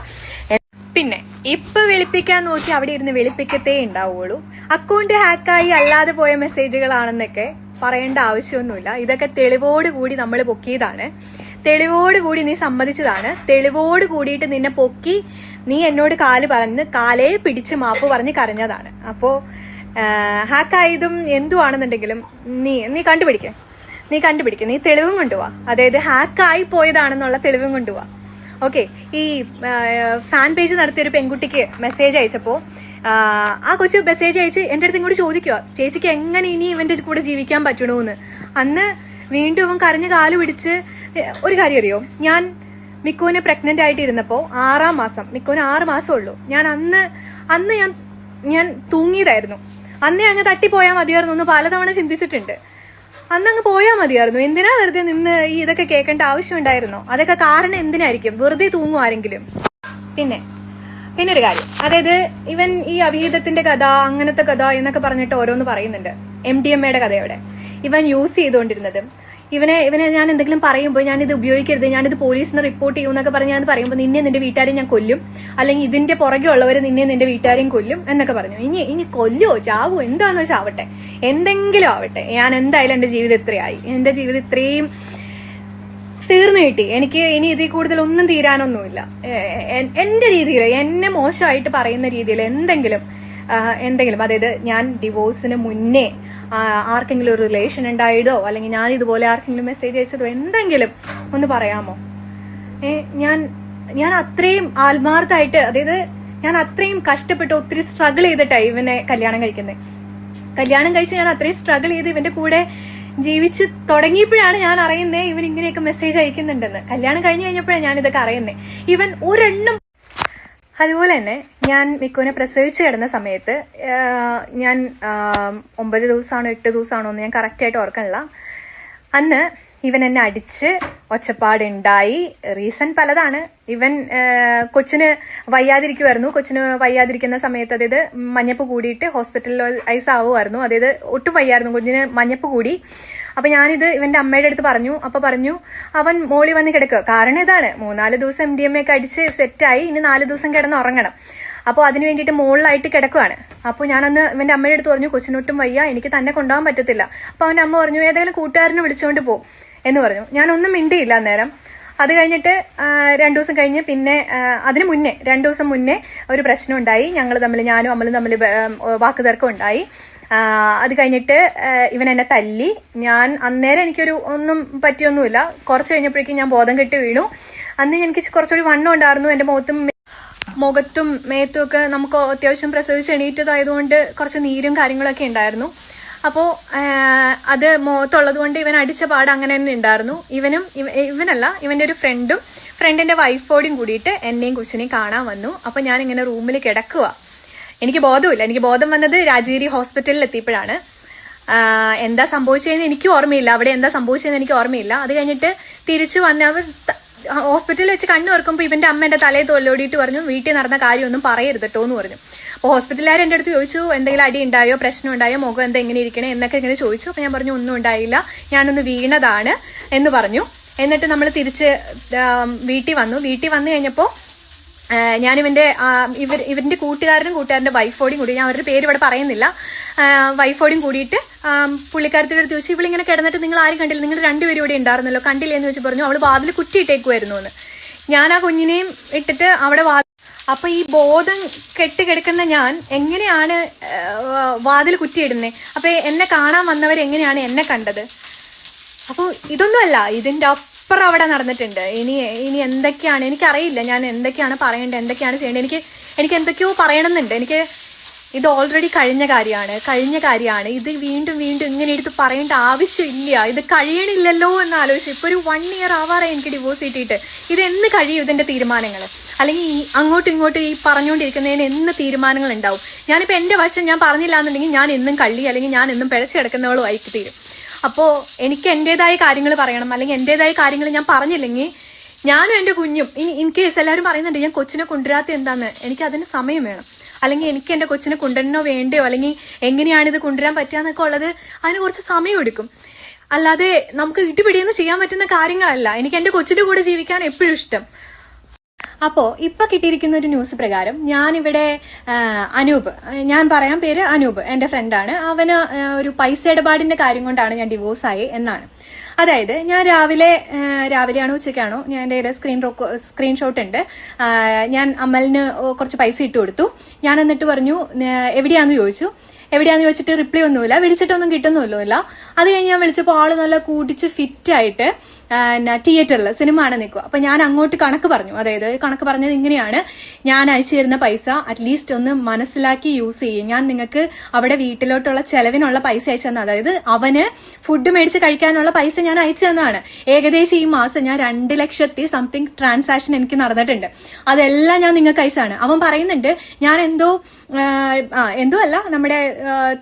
പിന്നെ ഇപ്പൊ വെളുപ്പിക്കാൻ നോക്കി അവിടെ ഇരുന്ന് വെളുപ്പിക്കത്തേ ഉണ്ടാവുള്ളൂ. അക്കൗണ്ട് ഹാക്കായി അല്ലാതെ പോയ മെസ്സേജുകളാണെന്നൊക്കെ പറയേണ്ട ആവശ്യമൊന്നുമില്ല. ഇതൊക്കെ തെളിവോടുകൂടി നമ്മൾ പൊക്കിയതാണ്. തെളിവോട് കൂടി നീ സമ്മതിച്ചതാണ്. തെളിവോട് കൂടിയിട്ട് നിന്നെ പൊക്കി നീ എന്നോട് കാലേ പിടിച്ച് മാപ്പ് പറഞ്ഞ് കരഞ്ഞതാണ്. അപ്പോ ഹാക്കായതും എന്തുവാണെന്നുണ്ടെങ്കിലും നീ കണ്ടുപിടിക്കേ, നീ തെളിവും കൊണ്ടുപോവാ. അതായത് ഹാക്കായി പോയതാണെന്നുള്ള തെളിവും കൊണ്ടുപോവാ. ഓക്കെ, ഈ ഫാൻ പേജ് നടത്തിയൊരു പെൺകുട്ടിക്ക് മെസ്സേജ് അയച്ചപ്പോ ആ കൊച്ചു മെസ്സേജ് അയച്ച് എൻ്റെ അടുത്ത് ഇങ്ങോട്ട് ചോദിക്കുക, ചേച്ചിക്ക് എങ്ങനെ ഇനി ഇവന്റെ കൂടെ ജീവിക്കാൻ പറ്റണോന്ന്. അന്ന് വീണ്ടും അവൻ കരഞ്ഞ് കാല് പിടിച്ച് ഒരു കാര്യം അറിയോ, ഞാൻ മിക്കുവിനെ പ്രഗ്നന്റ് ആയിട്ടിരുന്നപ്പോ 6-ാം മാസം, മിക്കുവിന് 6 മാസം ഉള്ളൂ. അന്ന് ഞാൻ തൂങ്ങിയതായിരുന്നു. അന്നേ അങ്ങ് തട്ടിപ്പോയാൽ മതിയായിരുന്നു എന്ന് പലതവണ ചിന്തിച്ചിട്ടുണ്ട്. അന്നങ്ങ് പോയാൽ മതിയായിരുന്നു. എന്തിനാ വെറുതെ നിന്ന് ഈ ഇതൊക്കെ കേൾക്കേണ്ട ആവശ്യം ഉണ്ടായിരുന്നോ? അതൊക്കെ കാരണം എന്തിനായിരിക്കും? വെറുതെ തൂങ്ങും ആരെങ്കിലും. പിന്നെ ഒരു കാര്യം, അതായത് ഇവൻ ഈ അവിഹിതത്തിന്റെ കഥ, അങ്ങനത്തെ കഥ എന്നൊക്കെ പറഞ്ഞിട്ട് ഓരോന്ന് പറയുന്നുണ്ട്. MDMA കഥയോടെ ഇവൻ യൂസ് ചെയ്തുകൊണ്ടിരുന്നത്, ഇവനെ ഞാൻ എന്തെങ്കിലും പറയുമ്പോൾ ഞാനിത് ഉപയോഗിക്കരുത്, ഞാനിത് പോലീസിന് റിപ്പോർട്ട് ചെയ്യും എന്നൊക്കെ പറഞ്ഞ് ഞാൻ പറയുമ്പോൾ നിന്നെ നിന്റെ വീട്ടുകാരെയും ഞാൻ കൊല്ലും, അല്ലെങ്കിൽ ഇതിന്റെ പുറകെ ഉള്ളവർ നിന്റെ വീട്ടുകാരെയും കൊല്ലും എന്നൊക്കെ പറഞ്ഞു. ഇനി കൊല്ലോ ചാവോ എന്താന്ന് വെച്ചാൽ ആവട്ടെ, എന്തെങ്കിലും ആവട്ടെ, ഞാൻ എന്തായാലും എന്റെ ജീവിതം ഇത്രയായി, എന്റെ ജീവിതം ഇത്രയും തീർന്നു കിട്ടി. എനിക്ക് ഇനി ഇതിൽ കൂടുതൽ ഒന്നും തീരാനൊന്നുമില്ല. എന്റെ രീതിയിൽ, എന്നെ മോശമായിട്ട് പറയുന്ന രീതിയിൽ എന്തെങ്കിലും, അതായത് ഞാൻ ഡിവോഴ്സിന് മുന്നേ ആർക്കെങ്കിലും ഒരു റിലേഷൻ ഉണ്ടായതോ, അല്ലെങ്കിൽ ഞാൻ ഇതുപോലെ ആർക്കെങ്കിലും മെസ്സേജ് അയച്ചതോ എന്തെങ്കിലും ഒന്ന് പറയാമോ? ഞാൻ അത്രയും ആത്മാർത്ഥമായിട്ട്, അതായത് ഞാൻ അത്രയും കഷ്ടപ്പെട്ട് ഒത്തിരി സ്ട്രഗിൾ ചെയ്തിട്ടായി ഇവനെ കല്യാണം കഴിക്കുന്നത്. കല്യാണം കഴിച്ച് ഞാൻ അത്രയും സ്ട്രഗിൾ ചെയ്ത് ഇവന്റെ കൂടെ ജീവിച്ച് തുടങ്ങിയപ്പോഴാണ് ഞാൻ അറിയുന്നത് ഇവൻ ഇങ്ങനെയൊക്കെ മെസ്സേജ് അയക്കുന്നുണ്ടെന്ന്. കല്യാണം കഴിഞ്ഞപ്പോഴാണ് ഞാൻ ഇതൊക്കെ അറിയുന്നത്. ഇവൻ ഒരെണ്ണം. അതുപോലെ തന്നെ ഞാൻ മിക്കുവിനെ പ്രസവിച്ച് കിടന്ന സമയത്ത് ഞാൻ 9 ദിവസമാണോ 8 ദിവസമാണോ എന്ന് ഞാൻ കറക്റ്റായിട്ട് ഓർക്കണില്ല. അന്ന് ഇവൻ എന്നെ അടിച്ച് ഒച്ചപ്പാടുണ്ടായി. റീസൺ പലതാണ്. ഇവൻ കൊച്ചിന് വയ്യാതിരിക്കുമായിരുന്നു. കൊച്ചിന് വയ്യാതിരിക്കുന്ന സമയത്ത്, അതായത് മഞ്ഞപ്പ് കൂടിയിട്ട് ഹോസ്പിറ്റലിൽ ഐസ് ആവുമായിരുന്നു. അതായത് ഒട്ടും വയ്യായിരുന്നു, കുഞ്ഞിന് മഞ്ഞപ്പ് കൂടി. അപ്പൊ ഞാനിത് ഇവന്റെ അമ്മയുടെ അടുത്ത് പറഞ്ഞു. അപ്പൊ പറഞ്ഞു അവൻ മോളി വന്ന് കിടക്കുക. കാരണം ഇതാണ്, 3-4 ദിവസം MDMA ഒക്കെ അടിച്ച് സെറ്റായി, ഇനി 4 ദിവസം കിടന്ന് ഉറങ്ങണം. അപ്പോൾ അതിന് വേണ്ടിയിട്ട് മുകളിലായിട്ട് കിടക്കുവാണ്. അപ്പോൾ ഞാനന്ന് ഇവന്റെ അമ്മയുടെ അടുത്ത് പറഞ്ഞു, കൊച്ചിനൊട്ടും വയ്യ, എനിക്ക് തന്നെ കൊണ്ടുപോകാൻ പറ്റത്തില്ല. അപ്പൊ അവന്റെ അമ്മ പറഞ്ഞു, ഏതെങ്കിലും കൂട്ടുകാരനെ വിളിച്ചുകൊണ്ട് പോകും എന്ന് പറഞ്ഞു. ഞാനൊന്നും മിണ്ടിയില്ല അന്നേരം. അത് കഴിഞ്ഞിട്ട് 2 ദിവസം കഴിഞ്ഞ്, പിന്നെ അതിന് മുന്നേ 2 ദിവസം മുന്നേ ഒരു പ്രശ്നം ഉണ്ടായി. ഞാനും അമ്മലും തമ്മിൽ വാക്കുതർക്കം ഉണ്ടായി. അത് കഴിഞ്ഞിട്ട് ഇവൻ എന്നെ തല്ലി. ഞാൻ അന്നേരം എനിക്കൊരു ഒന്നും പറ്റിയൊന്നുമില്ല. കുറച്ച് കഴിഞ്ഞപ്പോഴേക്കും ഞാൻ ബോധം കെട്ട് വീണു. അന്ന് എനിക്ക് കുറച്ചൊരു വണ്ണം ഉണ്ടായിരുന്നു. എന്റെ മുഖത്തും മേത്തും ഒക്കെ നമുക്ക് അത്യാവശ്യം പ്രസവിച്ച് എണീറ്റതായതുകൊണ്ട് കുറച്ച് നീരും കാര്യങ്ങളൊക്കെ ഉണ്ടായിരുന്നു. അപ്പോൾ അത് മുഖത്തുള്ളത് കൊണ്ട് ഇവൻ അടിച്ച പാട് അങ്ങനെ തന്നെ ഉണ്ടായിരുന്നു. ഇവന്റെ ഒരു ഫ്രണ്ടിന്റെ വൈഫോടും കൂടിയിട്ട് എന്നെയും കൊച്ചിനെയും കാണാൻ വന്നു. അപ്പൊ ഞാൻ ഇങ്ങനെ റൂമിൽ കിടക്കുക. എനിക്ക് ബോധമില്ല. എനിക്ക് ബോധം വന്നത് രാജഗിരി ഹോസ്പിറ്റലിൽ എത്തിയപ്പോഴാണ്. എന്താ സംഭവിച്ചതെന്ന് എനിക്ക് ഓർമ്മയില്ല. അവിടെ എന്താ സംഭവിച്ചതെന്ന് എനിക്ക് ഓർമ്മയില്ല. അത് കഴിഞ്ഞിട്ട് തിരിച്ചു വന്ന് അവർ ഹോസ്പിറ്റലിൽ വെച്ച് കണ്ണു തുറക്കുമ്പോൾ ഇവന്റെ അമ്മ എന്റെ തലയിൽ തൊല്ലോടിയിട്ട് പറഞ്ഞു, വീട്ടിൽ നടന്ന കാര്യമൊന്നും പറയരുത് കേട്ടോ എന്ന് പറഞ്ഞു. അപ്പോൾ ഹോസ്പിറ്റലുകാർ എൻ്റെ അടുത്ത് ചോദിച്ചു, എന്തെങ്കിലും അടി ഉണ്ടായോ, പ്രശ്നം ഉണ്ടായോ, മുഖം എന്താ എങ്ങനെ ഇരിക്കണേ എന്നൊക്കെ ഇങ്ങനെ ചോദിച്ചു. അപ്പോൾ ഞാൻ പറഞ്ഞു, ഒന്നും ഉണ്ടായില്ല, ഞാനൊന്ന് വീണതാണ് എന്ന് പറഞ്ഞു. എന്നിട്ട് നമ്മൾ തിരിച്ച് വീട്ടിൽ വന്നു. വീട്ടിൽ വന്നു കഴിഞ്ഞപ്പോൾ ഞാൻ ഇവന്റെ കൂട്ടുകാരന്റെ വൈഫോടും കൂടി, ഞാൻ അവരുടെ പേര് ഇവിടെ പറയുന്നില്ല, വൈഫോടും കൂടിയിട്ട് പുള്ളിക്കാരത്തിൻ്റെ അടുത്ത് ചോദിച്ചു, ഇവളിങ്ങനെ കിടന്നിട്ട് നിങ്ങൾ ആരും കണ്ടില്ല, നിങ്ങൾ 2 പേരും ഇവിടെ ഉണ്ടായിരുന്നല്ലോ, കണ്ടില്ലേന്ന് വെച്ച് പറഞ്ഞു. അവള് വാതിൽ കുറ്റിയിട്ടേക്കുമായിരുന്നു എന്ന്. ഞാൻ ആ കുഞ്ഞിനെയും ഇട്ടിട്ട് അവിടെ അപ്പൊ ഈ ബോധം കെട്ടുകിടക്കുന്ന ഞാൻ എങ്ങനെയാണ് വാതിൽ കുറ്റിയിടുന്നത്? അപ്പൊ എന്നെ കാണാൻ വന്നവരെങ്ങനെയാണ് എന്നെ കണ്ടത്? അപ്പോൾ ഇതൊന്നുമല്ല, ഇതിന്റെ അപ്പുറം അവിടെ നടന്നിട്ടുണ്ട്. ഇനി എന്തൊക്കെയാണ് എനിക്കറിയില്ല. ഞാൻ എന്തൊക്കെയാണ് പറയേണ്ടത്, എന്തൊക്കെയാണ് ചെയ്യേണ്ടത്, എനിക്ക് എന്തൊക്കെയോ പറയണമെന്നുണ്ട്. എനിക്ക് ഇത് ഓൾറെഡി കഴിഞ്ഞ കാര്യമാണ്. ഇത് വീണ്ടും ഇങ്ങനെ എടുത്ത് പറയേണ്ട ആവശ്യമില്ല. ഇത് കഴിയണില്ലല്ലോ എന്ന് ആലോചിച്ചു. ഇപ്പൊ ഒരു 1 year ആവാറായി എനിക്ക് ഡിവോഴ്സ് കിട്ടിയിട്ട്. ഇത് എന്ന് കഴിയും ഇതിന്റെ തീരുമാനങ്ങൾ? അല്ലെങ്കിൽ അങ്ങോട്ടും ഇങ്ങോട്ടും ഈ പറഞ്ഞുകൊണ്ടിരിക്കുന്നതിന് എന്ന് തീരുമാനങ്ങൾ ഉണ്ടാവും? ഞാനിപ്പോൾ എൻ്റെ വശം ഞാൻ പറഞ്ഞില്ല എന്നുണ്ടെങ്കിൽ ഞാൻ എന്നും കള്ളി, അല്ലെങ്കിൽ ഞാൻ എന്നും പിഴച്ചു കിടക്കുന്നവളും ആയിട്ട് തീരും. അപ്പോൾ എനിക്ക് എൻ്റെതായ കാര്യങ്ങൾ പറയണം, അല്ലെങ്കിൽ എൻ്റെതായ കാര്യങ്ങൾ ഞാൻ പറഞ്ഞില്ലെങ്കിൽ ഞാനും എൻ്റെ കുഞ്ഞും ഇൻ കേസ് എല്ലാവരും പറയുന്നുണ്ട് ഞാൻ കൊച്ചിനെ കൊണ്ടുവരാത്ത എന്താന്ന്, എനിക്ക് അതിന് സമയം വേണം. അല്ലെങ്കിൽ എനിക്ക് എൻ്റെ കൊച്ചിനെ കൊണ്ടുവരണോ വേണ്ടയോ, അല്ലെങ്കിൽ എങ്ങനെയാണിത് കൊണ്ടുവരാൻ പറ്റുക ഉള്ളത്, അതിന് കുറച്ച് സമയം എടുക്കും. അല്ലാതെ നമുക്ക് ഇട്ടുപിടിയെന്ന് ചെയ്യാൻ പറ്റുന്ന കാര്യങ്ങളല്ല. എനിക്ക് എൻ്റെ കൊച്ചിൻ്റെ കൂടെ ജീവിക്കാൻ എപ്പോഴും ഇഷ്ടം. അപ്പോൾ ഇപ്പൊ കിട്ടിയിരിക്കുന്ന ഒരു ന്യൂസ് പ്രകാരം ഞാനിവിടെ അനൂപ്, ഞാൻ പറയാൻ പേര് അനൂപ്, എൻ്റെ ഫ്രണ്ടാണ്. അവന് ഒരു പൈസ ഇടപാടിന്റെ കാര്യം കൊണ്ടാണ് ഞാൻ ഡിവോഴ്സായി എന്നാണ്. അതായത് ഞാൻ രാവിലെയാണോ ഉച്ചയ്ക്കാണോ ഞാൻ എൻ്റെ സ്ക്രീൻഷോട്ട് ഉണ്ട്. ഞാൻ അമലിന് കുറച്ച് പൈസ ഇട്ട് കൊടുത്തു. ഞാൻ എന്നിട്ട് പറഞ്ഞു എവിടെയാന്ന് ചോദിച്ചിട്ട് റിപ്ലൈ ഒന്നുമില്ല, വിളിച്ചിട്ടൊന്നും കിട്ടുന്നില്ല. അത് കഴിഞ്ഞ് ഞാൻ വിളിച്ചപ്പോൾ ആള് നല്ല കൂട്ടിച്ച് ഫിറ്റായിട്ട് തിയേറ്ററിൽ സിനിമ ആണ് നിൽക്കുക. അപ്പൊ ഞാൻ അങ്ങോട്ട് കണക്ക് പറഞ്ഞു. അതായത് കണക്ക് പറഞ്ഞത് ഇങ്ങനെയാണ്: ഞാൻ അയച്ചു തരുന്ന പൈസ അറ്റ്ലീസ്റ്റ് ഒന്ന് മനസ്സിലാക്കി യൂസ് ചെയ്യും. ഞാൻ നിങ്ങൾക്ക് അവിടെ വീട്ടിലോട്ടുള്ള ചെലവിനുള്ള പൈസ അയച്ചു തന്ന, അതായത് അവന് ഫുഡ് മേടിച്ച് കഴിക്കാനുള്ള പൈസ ഞാൻ അയച്ചു തന്നതാണ്. ഏകദേശം ഈ മാസം ഞാൻ 2 ലക്ഷത്തി സംതിങ് ട്രാൻസാക്ഷൻ എനിക്ക് നടന്നിട്ടുണ്ട്. അതെല്ലാം ഞാൻ നിങ്ങൾക്ക് അയച്ചാണ്. അവൻ പറയുന്നുണ്ട് ഞാൻ എന്തോ അല്ല, നമ്മുടെ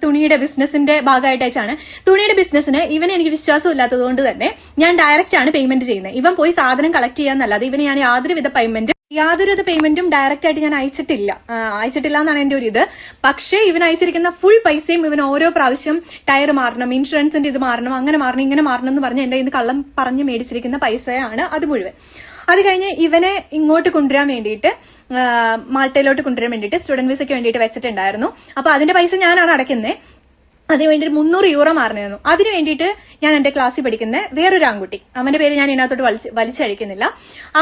തുണിയുടെ ബിസിനസിന്റെ ഭാഗമായിട്ട് അയച്ചാണ്. തുണിയുടെ ബിസിനസ്സിന് ഇവന് എനിക്ക് വിശ്വാസം ഇല്ലാത്തത് കൊണ്ട് തന്നെ ഞാൻ ഡയറക്റ്റ് ആണ് പേയ്മെന്റ് ചെയ്യുന്നത്. ഇവൻ പോയി സാധനം കളക്ട് ചെയ്യാന്നല്ലാതെ ഇവന് ഞാൻ യാതൊരുവിധ പേയ്മെന്റും ഡയറക്റ്റ് ആയിട്ട് ഞാൻ അയച്ചിട്ടില്ല എന്നാണ് എന്റെ ഒരു ഇത്. പക്ഷേ ഇവൻ അയച്ചിരിക്കുന്ന ഫുൾ പൈസയും ഇവൻ ഓരോ പ്രാവശ്യം ടയർ മാറണം, ഇൻഷുറൻസിന്റെ ഇത് മാറണം, അങ്ങനെ മാറണം, ഇങ്ങനെ മാറണം എന്ന് പറഞ്ഞ് എന്റെ ഇന്ന് കള്ളം പറഞ്ഞ് മേടിച്ചിരിക്കുന്ന പൈസയാണ് അത് മുഴുവൻ. അത് കഴിഞ്ഞ് ഇവനെ ഇങ്ങോട്ട് കൊണ്ടുവരാൻ വേണ്ടിയിട്ട്, മാൾട്ടയിലോട്ട് കൊണ്ടുവരാൻ വേണ്ടിയിട്ട് സ്റ്റുഡന്റ് വിസയ്ക്ക് വേണ്ടിയിട്ട് വെച്ചിട്ടുണ്ടായിരുന്നു. അപ്പൊ അതിന്റെ പൈസ ഞാനാണ് അടയ്ക്കുന്നത്. അതിന് വേണ്ടിയിട്ട് 300 യൂറോ മാറണമായിരുന്നു. അതിന് വേണ്ടിയിട്ട് ഞാൻ എന്റെ ക്ലാസ്സിൽ പഠിക്കുന്ന വേറൊരു ആൺകുട്ടി, അവന്റെ പേര് ഞാൻ ഇതിനകത്തോട്ട് വലിച്ചഴിക്കുന്നില്ല,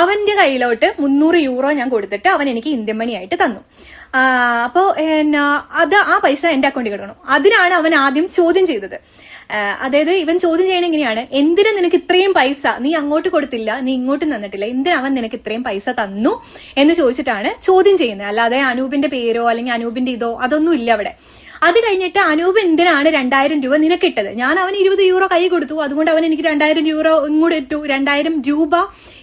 അവന്റെ കയ്യിലോട്ട് 300 യൂറോ ഞാൻ കൊടുത്തിട്ട് അവൻ എനിക്ക് ഇന്ത്യൻ മണി ആയിട്ട് തന്നു. അപ്പോ ആ പൈസ എന്റെ അക്കൗണ്ടിൽ കിടക്കണം. അതിനാണ് അവൻ ആദ്യം ചോദ്യം ചെയ്തത്. അതായത് ഇവൻ ചോദ്യം ചെയ്യണ എങ്ങനെയാണ്: എന്തിനാ നിനക്ക് ഇത്രയും പൈസ, നീ അങ്ങോട്ട് കൊടുത്തില്ല, നീ ഇങ്ങോട്ട് തന്നിട്ടില്ല, എന്തിനാ അവൻ നിനക്ക് ഇത്രയും പൈസ തന്നു എന്ന് ചോദിച്ചിട്ടാണ് ചോദ്യം ചെയ്യുന്നത്. അല്ലാതെ അനൂപിന്റെ പേരോ അല്ലെങ്കിൽ അനൂപിന്റെ ഇതോ അതൊന്നും ഇല്ല അവിടെ. അത് കഴിഞ്ഞിട്ട് അനൂപ് എന്തിനാണ് 2000 രൂപ നിനക്കിട്ടത്? ഞാൻ അവന് 20 യൂറോ കൈ കൊടുത്തു, അതുകൊണ്ട് അവൻ എനിക്ക് 2000 യൂറോ ഇങ്ങോട്ട് ഇട്ടു. 2000 രൂപ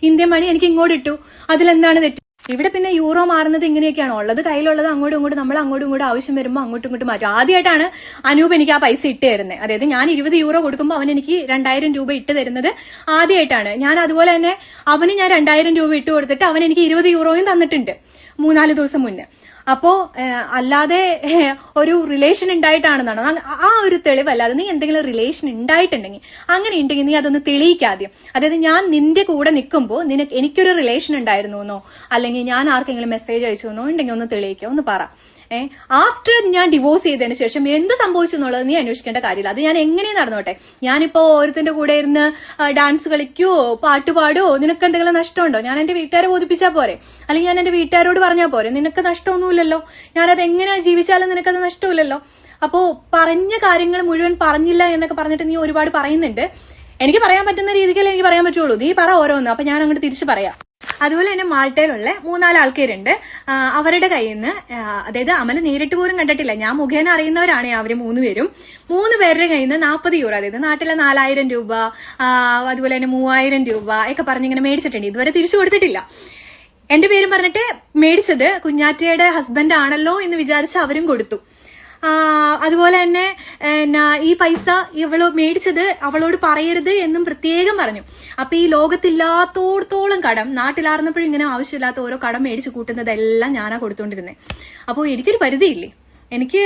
ഇന്ത്യൻ മണി എനിക്ക് ഇങ്ങോട്ട് ഇട്ടു. അതിലെന്താണ് തെറ്റ്? ഇവിടെ പിന്നെ യൂറോ മാറുന്നത് ഇങ്ങനെയൊക്കെയാണോ ഉള്ളത്? കയ്യിലുള്ളത് അങ്ങോട്ടും ഇങ്ങോട്ടും നമ്മൾ അങ്ങോട്ടും ഇങ്ങോട്ടും ആവശ്യം വരുമ്പോൾ അങ്ങോട്ടും ഇങ്ങോട്ടും മാറ്റും. ആദ്യമായിട്ടാണ് അനൂപ് എനിക്ക് ആ പൈസ ഇട്ട് തരുന്നത്. അതായത് ഞാൻ 20 യൂറോ കൊടുക്കുമ്പോൾ അവൻ എനിക്ക് 2000 രൂപ ഇട്ട് തരുന്നത് ആദ്യമായിട്ടാണ്. ഞാൻ അതുപോലെ തന്നെ അവന് ഞാൻ 2000 രൂപ ഇട്ട് കൊടുത്തിട്ട് അവൻ എനിക്ക് 20 യൂറോയും തന്നിട്ടുണ്ട് 3-4 ദിവസം മുന്നേ. അപ്പോ അല്ലാതെ ഒരു റിലേഷൻ ഉണ്ടായിട്ടാണെന്നാണ് ആ ഒരു തെളിവല്ലാതെ. നീ എന്തെങ്കിലും റിലേഷൻ ഉണ്ടായിട്ടുണ്ടെങ്കിൽ, അങ്ങനെ ഉണ്ടെങ്കിൽ നീ അതൊന്ന് തെളിയിക്കാദ്യം. അതായത് ഞാൻ നിന്റെ കൂടെ നിൽക്കുമ്പോൾ എനിക്കൊരു റിലേഷൻ ഉണ്ടായിരുന്നോ, അല്ലെങ്കിൽ ഞാൻ ആർക്കെങ്കിലും മെസ്സേജ് അയച്ചോന്നോ ഉണ്ടെങ്കിൽ ഒന്ന് തെളിയിക്കുക, ഒന്ന് പറ. ആഫ്റ്റർ ഞാൻ ഡിവോഴ്സ് ചെയ്തതിന് ശേഷം എന്ത് സംഭവിച്ചു എന്നുള്ളത് നീ അന്വേഷിക്കേണ്ട കാര്യമില്ല. അത് ഞാൻ എങ്ങനെയും നടന്നോട്ടെ. ഞാനിപ്പോ ഓരോരുത്തന്റെ കൂടെ ഇരുന്ന് ഡാൻസ് കളിക്കുവോ പാട്ട് പാടുവോ, നിനക്ക് എന്തെങ്കിലും നഷ്ടമുണ്ടോ? ഞാൻ എന്റെ വീട്ടുകാരെ ബോധിപ്പിച്ചാൽ പോരെ, അല്ലെങ്കിൽ ഞാൻ എന്റെ വീട്ടുകാരോട് പറഞ്ഞാൽ പോരെ? നിനക്ക് നഷ്ടമൊന്നുമില്ലല്ലോ. ഞാനത് എങ്ങനെ ജീവിച്ചാലും നിനക്കത് നഷ്ടമില്ലല്ലോ. അപ്പോ പറഞ്ഞ കാര്യങ്ങൾ മുഴുവൻ പറഞ്ഞില്ല എന്നൊക്കെ പറഞ്ഞിട്ട് നീ ഒരുപാട് പറയുന്നുണ്ട്. എനിക്ക് പറയാൻ പറ്റുന്ന രീതിക്കല്ലേ എനിക്ക് പറയാൻ പറ്റുള്ളൂ. നീ പറ ഓരോന്ന്, അപ്പൊ ഞാൻ അങ്ങോട്ട് തിരിച്ചു പറയാം. അതുപോലെ തന്നെ മാൾട്ടയിലുള്ള 3-4 ആൾക്കാരുണ്ട്. അവരുടെ കയ്യിൽ നിന്ന്, അതായത് അമല് നേരിട്ട് പോലും കണ്ടിട്ടില്ല, ഞാൻ മുഖേന അറിയുന്നവരാണ് അവര് 3 പേരും. 3 പേരുടെ കയ്യിൽ നിന്ന് 40 യൂറോ, അതായത് നാട്ടിലെ 4000 രൂപ, അതുപോലെ തന്നെ 3000 രൂപ ഒക്കെ പറഞ്ഞിങ്ങനെ മേടിച്ചിട്ടുണ്ട്. ഇതുവരെ തിരിച്ചു കൊടുത്തിട്ടില്ല. എന്റെ പേരും പറഞ്ഞിട്ട് മേടിച്ചത് കുഞ്ഞാറ്റയുടെ ഹസ്ബൻഡ് ആണല്ലോ എന്ന് വിചാരിച്ച് അവരും കൊടുത്തു. അതുപോലെ തന്നെ ഈ പൈസ ഇവള് മേടിച്ചത് അവളോട് പറയരുത് എന്നും പ്രത്യേകം പറഞ്ഞു. അപ്പൊ ഈ ലോകത്തില്ലാത്തോടത്തോളം കടം, നാട്ടിലാർന്നപ്പോഴും ഇങ്ങനെ ആവശ്യമില്ലാത്ത ഓരോ കടം മേടിച്ച് കൂട്ടുന്നതെല്ലാം ഞാനാ കൊടുത്തോണ്ടിരുന്നത്. അപ്പോൾ എനിക്കൊരു പരിധിയില്ലേ? എനിക്ക്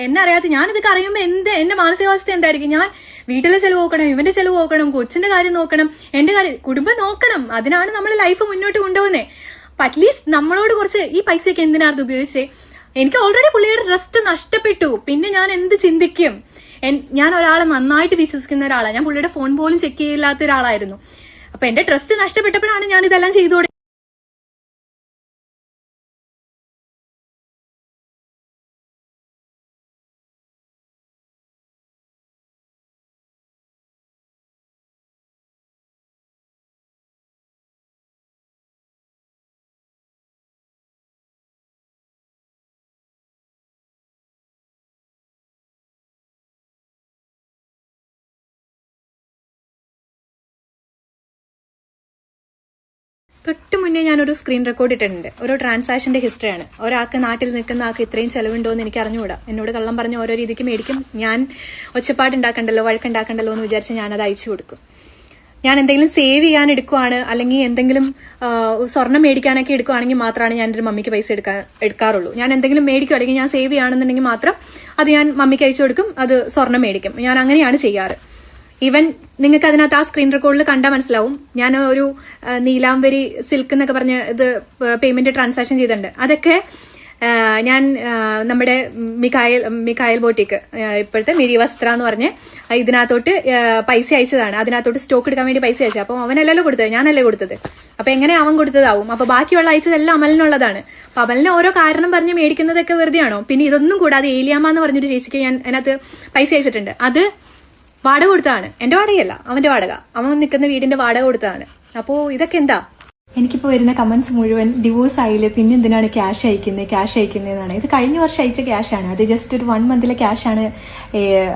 എന്നെ അറിയാത്ത, ഞാനിതൊക്കെ അറിയുമ്പോൾ എന്റെ മാനസികാവസ്ഥ എന്തായിരിക്കും? ഞാൻ വീട്ടിലെ ചെലവ് നോക്കണം, ഇവന്റെ ചെലവ് നോക്കണം, കൊച്ചിന്റെ കാര്യം നോക്കണം, എന്റെ കാര്യം, കുടുംബം നോക്കണം. അതിനാണ് നമ്മൾ ലൈഫ് മുന്നോട്ട് കൊണ്ടുപോകുന്നത്. അപ്പൊ അറ്റ്ലീസ്റ്റ് നമ്മളോട് കുറച്ച് ഈ പൈസയൊക്കെ എന്തിനാണ് ഉപയോഗിച്ചേ? എനിക്ക് ഓൾറെഡി പുള്ളിയുടെ ട്രസ്റ്റ് നഷ്ടപ്പെട്ടു. പിന്നെ ഞാൻ എന്ത് ചിന്തിക്കും? ഞാൻ ഒരാളെ നന്നായിട്ട് വിശ്വസിക്കുന്ന ഒരാളാണ്. ഞാൻ പുള്ളിയുടെ ഫോൺ പോലും ചെക്ക് ചെയ്യില്ലാത്ത ഒരാളായിരുന്നു. അപ്പൊ എന്റെ ട്രസ്റ്റ് നഷ്ടപ്പെട്ടപ്പോഴാണ് ഞാൻ ഇതെല്ലാം ചെയ്തു കൊടുത്തത്. തൊട്ട് മുന്നേ ഞാനൊരു സ്ക്രീൻ റെക്കോർഡ് ഇട്ടിട്ടുണ്ട്. ഓരോ ട്രാൻസാക്ഷന്റെ ഹിസ്റ്ററിയാണ്. ഒരാൾക്ക്, നാട്ടിൽ നിൽക്കുന്ന ആൾക്ക് ഇത്രയും ചെലവുണ്ടോ എന്ന് എനിക്ക് അറിഞ്ഞുകൂടാ. എന്നോട് കള്ളം പറഞ്ഞ് ഓരോ രീതിക്ക് മേടിക്കും. ഞാൻ ഒച്ചപ്പാടുണ്ടാക്കണ്ടല്ലോ, വഴക്കുണ്ടാക്കണ്ടല്ലോ എന്ന് വിചാരിച്ച് ഞാനത് അയച്ചു കൊടുക്കും. ഞാൻ എന്തെങ്കിലും സേവ് ചെയ്യാൻ എടുക്കുവാണ്, അല്ലെങ്കിൽ എന്തെങ്കിലും സ്വർണം മേടിക്കാനൊക്കെ എടുക്കുവാണെങ്കിൽ മാത്രമാണ് ഞാൻ എൻ്റെ മമ്മിക്ക് പൈസ എടുക്കാറുള്ളൂ. ഞാൻ എന്തെങ്കിലും മേടിക്കും, അല്ലെങ്കിൽ ഞാൻ സേവ് ചെയ്യുകയാണെന്നുണ്ടെങ്കിൽ മാത്രം അത് ഞാൻ മമ്മിക്ക് അയച്ചു കൊടുക്കും. അത് സ്വർണം മേടിക്കും. ഞാൻ അങ്ങനെയാണ് ചെയ്യാറ്. ഈവൻ നിങ്ങൾക്ക് അതിനകത്ത് ആ സ്ക്രീൻ റെക്കോർഡിൽ കണ്ടാൽ മനസ്സിലാവും. ഞാൻ ഒരു നീലാംബരി സിൽക്ക് എന്നൊക്കെ പറഞ്ഞ് ഇത് പേയ്മെന്റ് ട്രാൻസാക്ഷൻ ചെയ്തിട്ടുണ്ട്. അതൊക്കെ ഞാൻ നമ്മുടെ മിക്കായൽ ബോട്ടിക്ക് ഇപ്പോഴത്തെ മിഴി വസ്ത്ര എന്ന് പറഞ്ഞ് ഇതിനകത്തോട്ട് പൈസ അയച്ചതാണ്. അതിനകത്തോട്ട് സ്റ്റോക്ക് എടുക്കാൻ വേണ്ടി പൈസ അയച്ചത്. അപ്പം അവനല്ലല്ലോ കൊടുത്തത്, ഞാനല്ലേ കൊടുത്തത്. അപ്പൊ എങ്ങനെ അവൻ കൊടുത്തതാവും? അപ്പൊ ബാക്കിയുള്ള അയച്ചതെല്ലാം അമലിനുള്ളതാണ്. അപ്പൊ അമലിന് ഓരോ കാരണം പറഞ്ഞ് മേടിക്കുന്നതൊക്കെ വെറുതെയാണോ? പിന്നെ ഇതൊന്നും കൂടാതെ ഏലിയാമ്മ എന്ന് പറഞ്ഞൊരു ചേച്ചിക്ക് ഞാൻ അതിനകത്ത് പൈസ അയച്ചിട്ടുണ്ട്. അത് വാടക കൊടുത്തതാണ്, എന്റെ വാടകയല്ല, അവന്റെ വാടക. അവൻ നിൽക്കുന്ന വീടിന്റെ വാടക കൊടുത്തതാണ്. അപ്പോ ഇതൊക്കെ എന്താ? എനിക്കിപ്പോൾ വരുന്ന കമന്റ്സ് മുഴുവൻ ഡിവോഴ്സ് ആയില്ലേ, പിന്നെ എന്തിനാണ് ക്യാഷ് അയക്കുന്നതെന്നാണ്. ഇത് കഴിഞ്ഞ വർഷം അയച്ച ക്യാഷാണ്. അത് ജസ്റ്റ് ഒരു 1 മന്തിലെ ക്യാഷാണ്,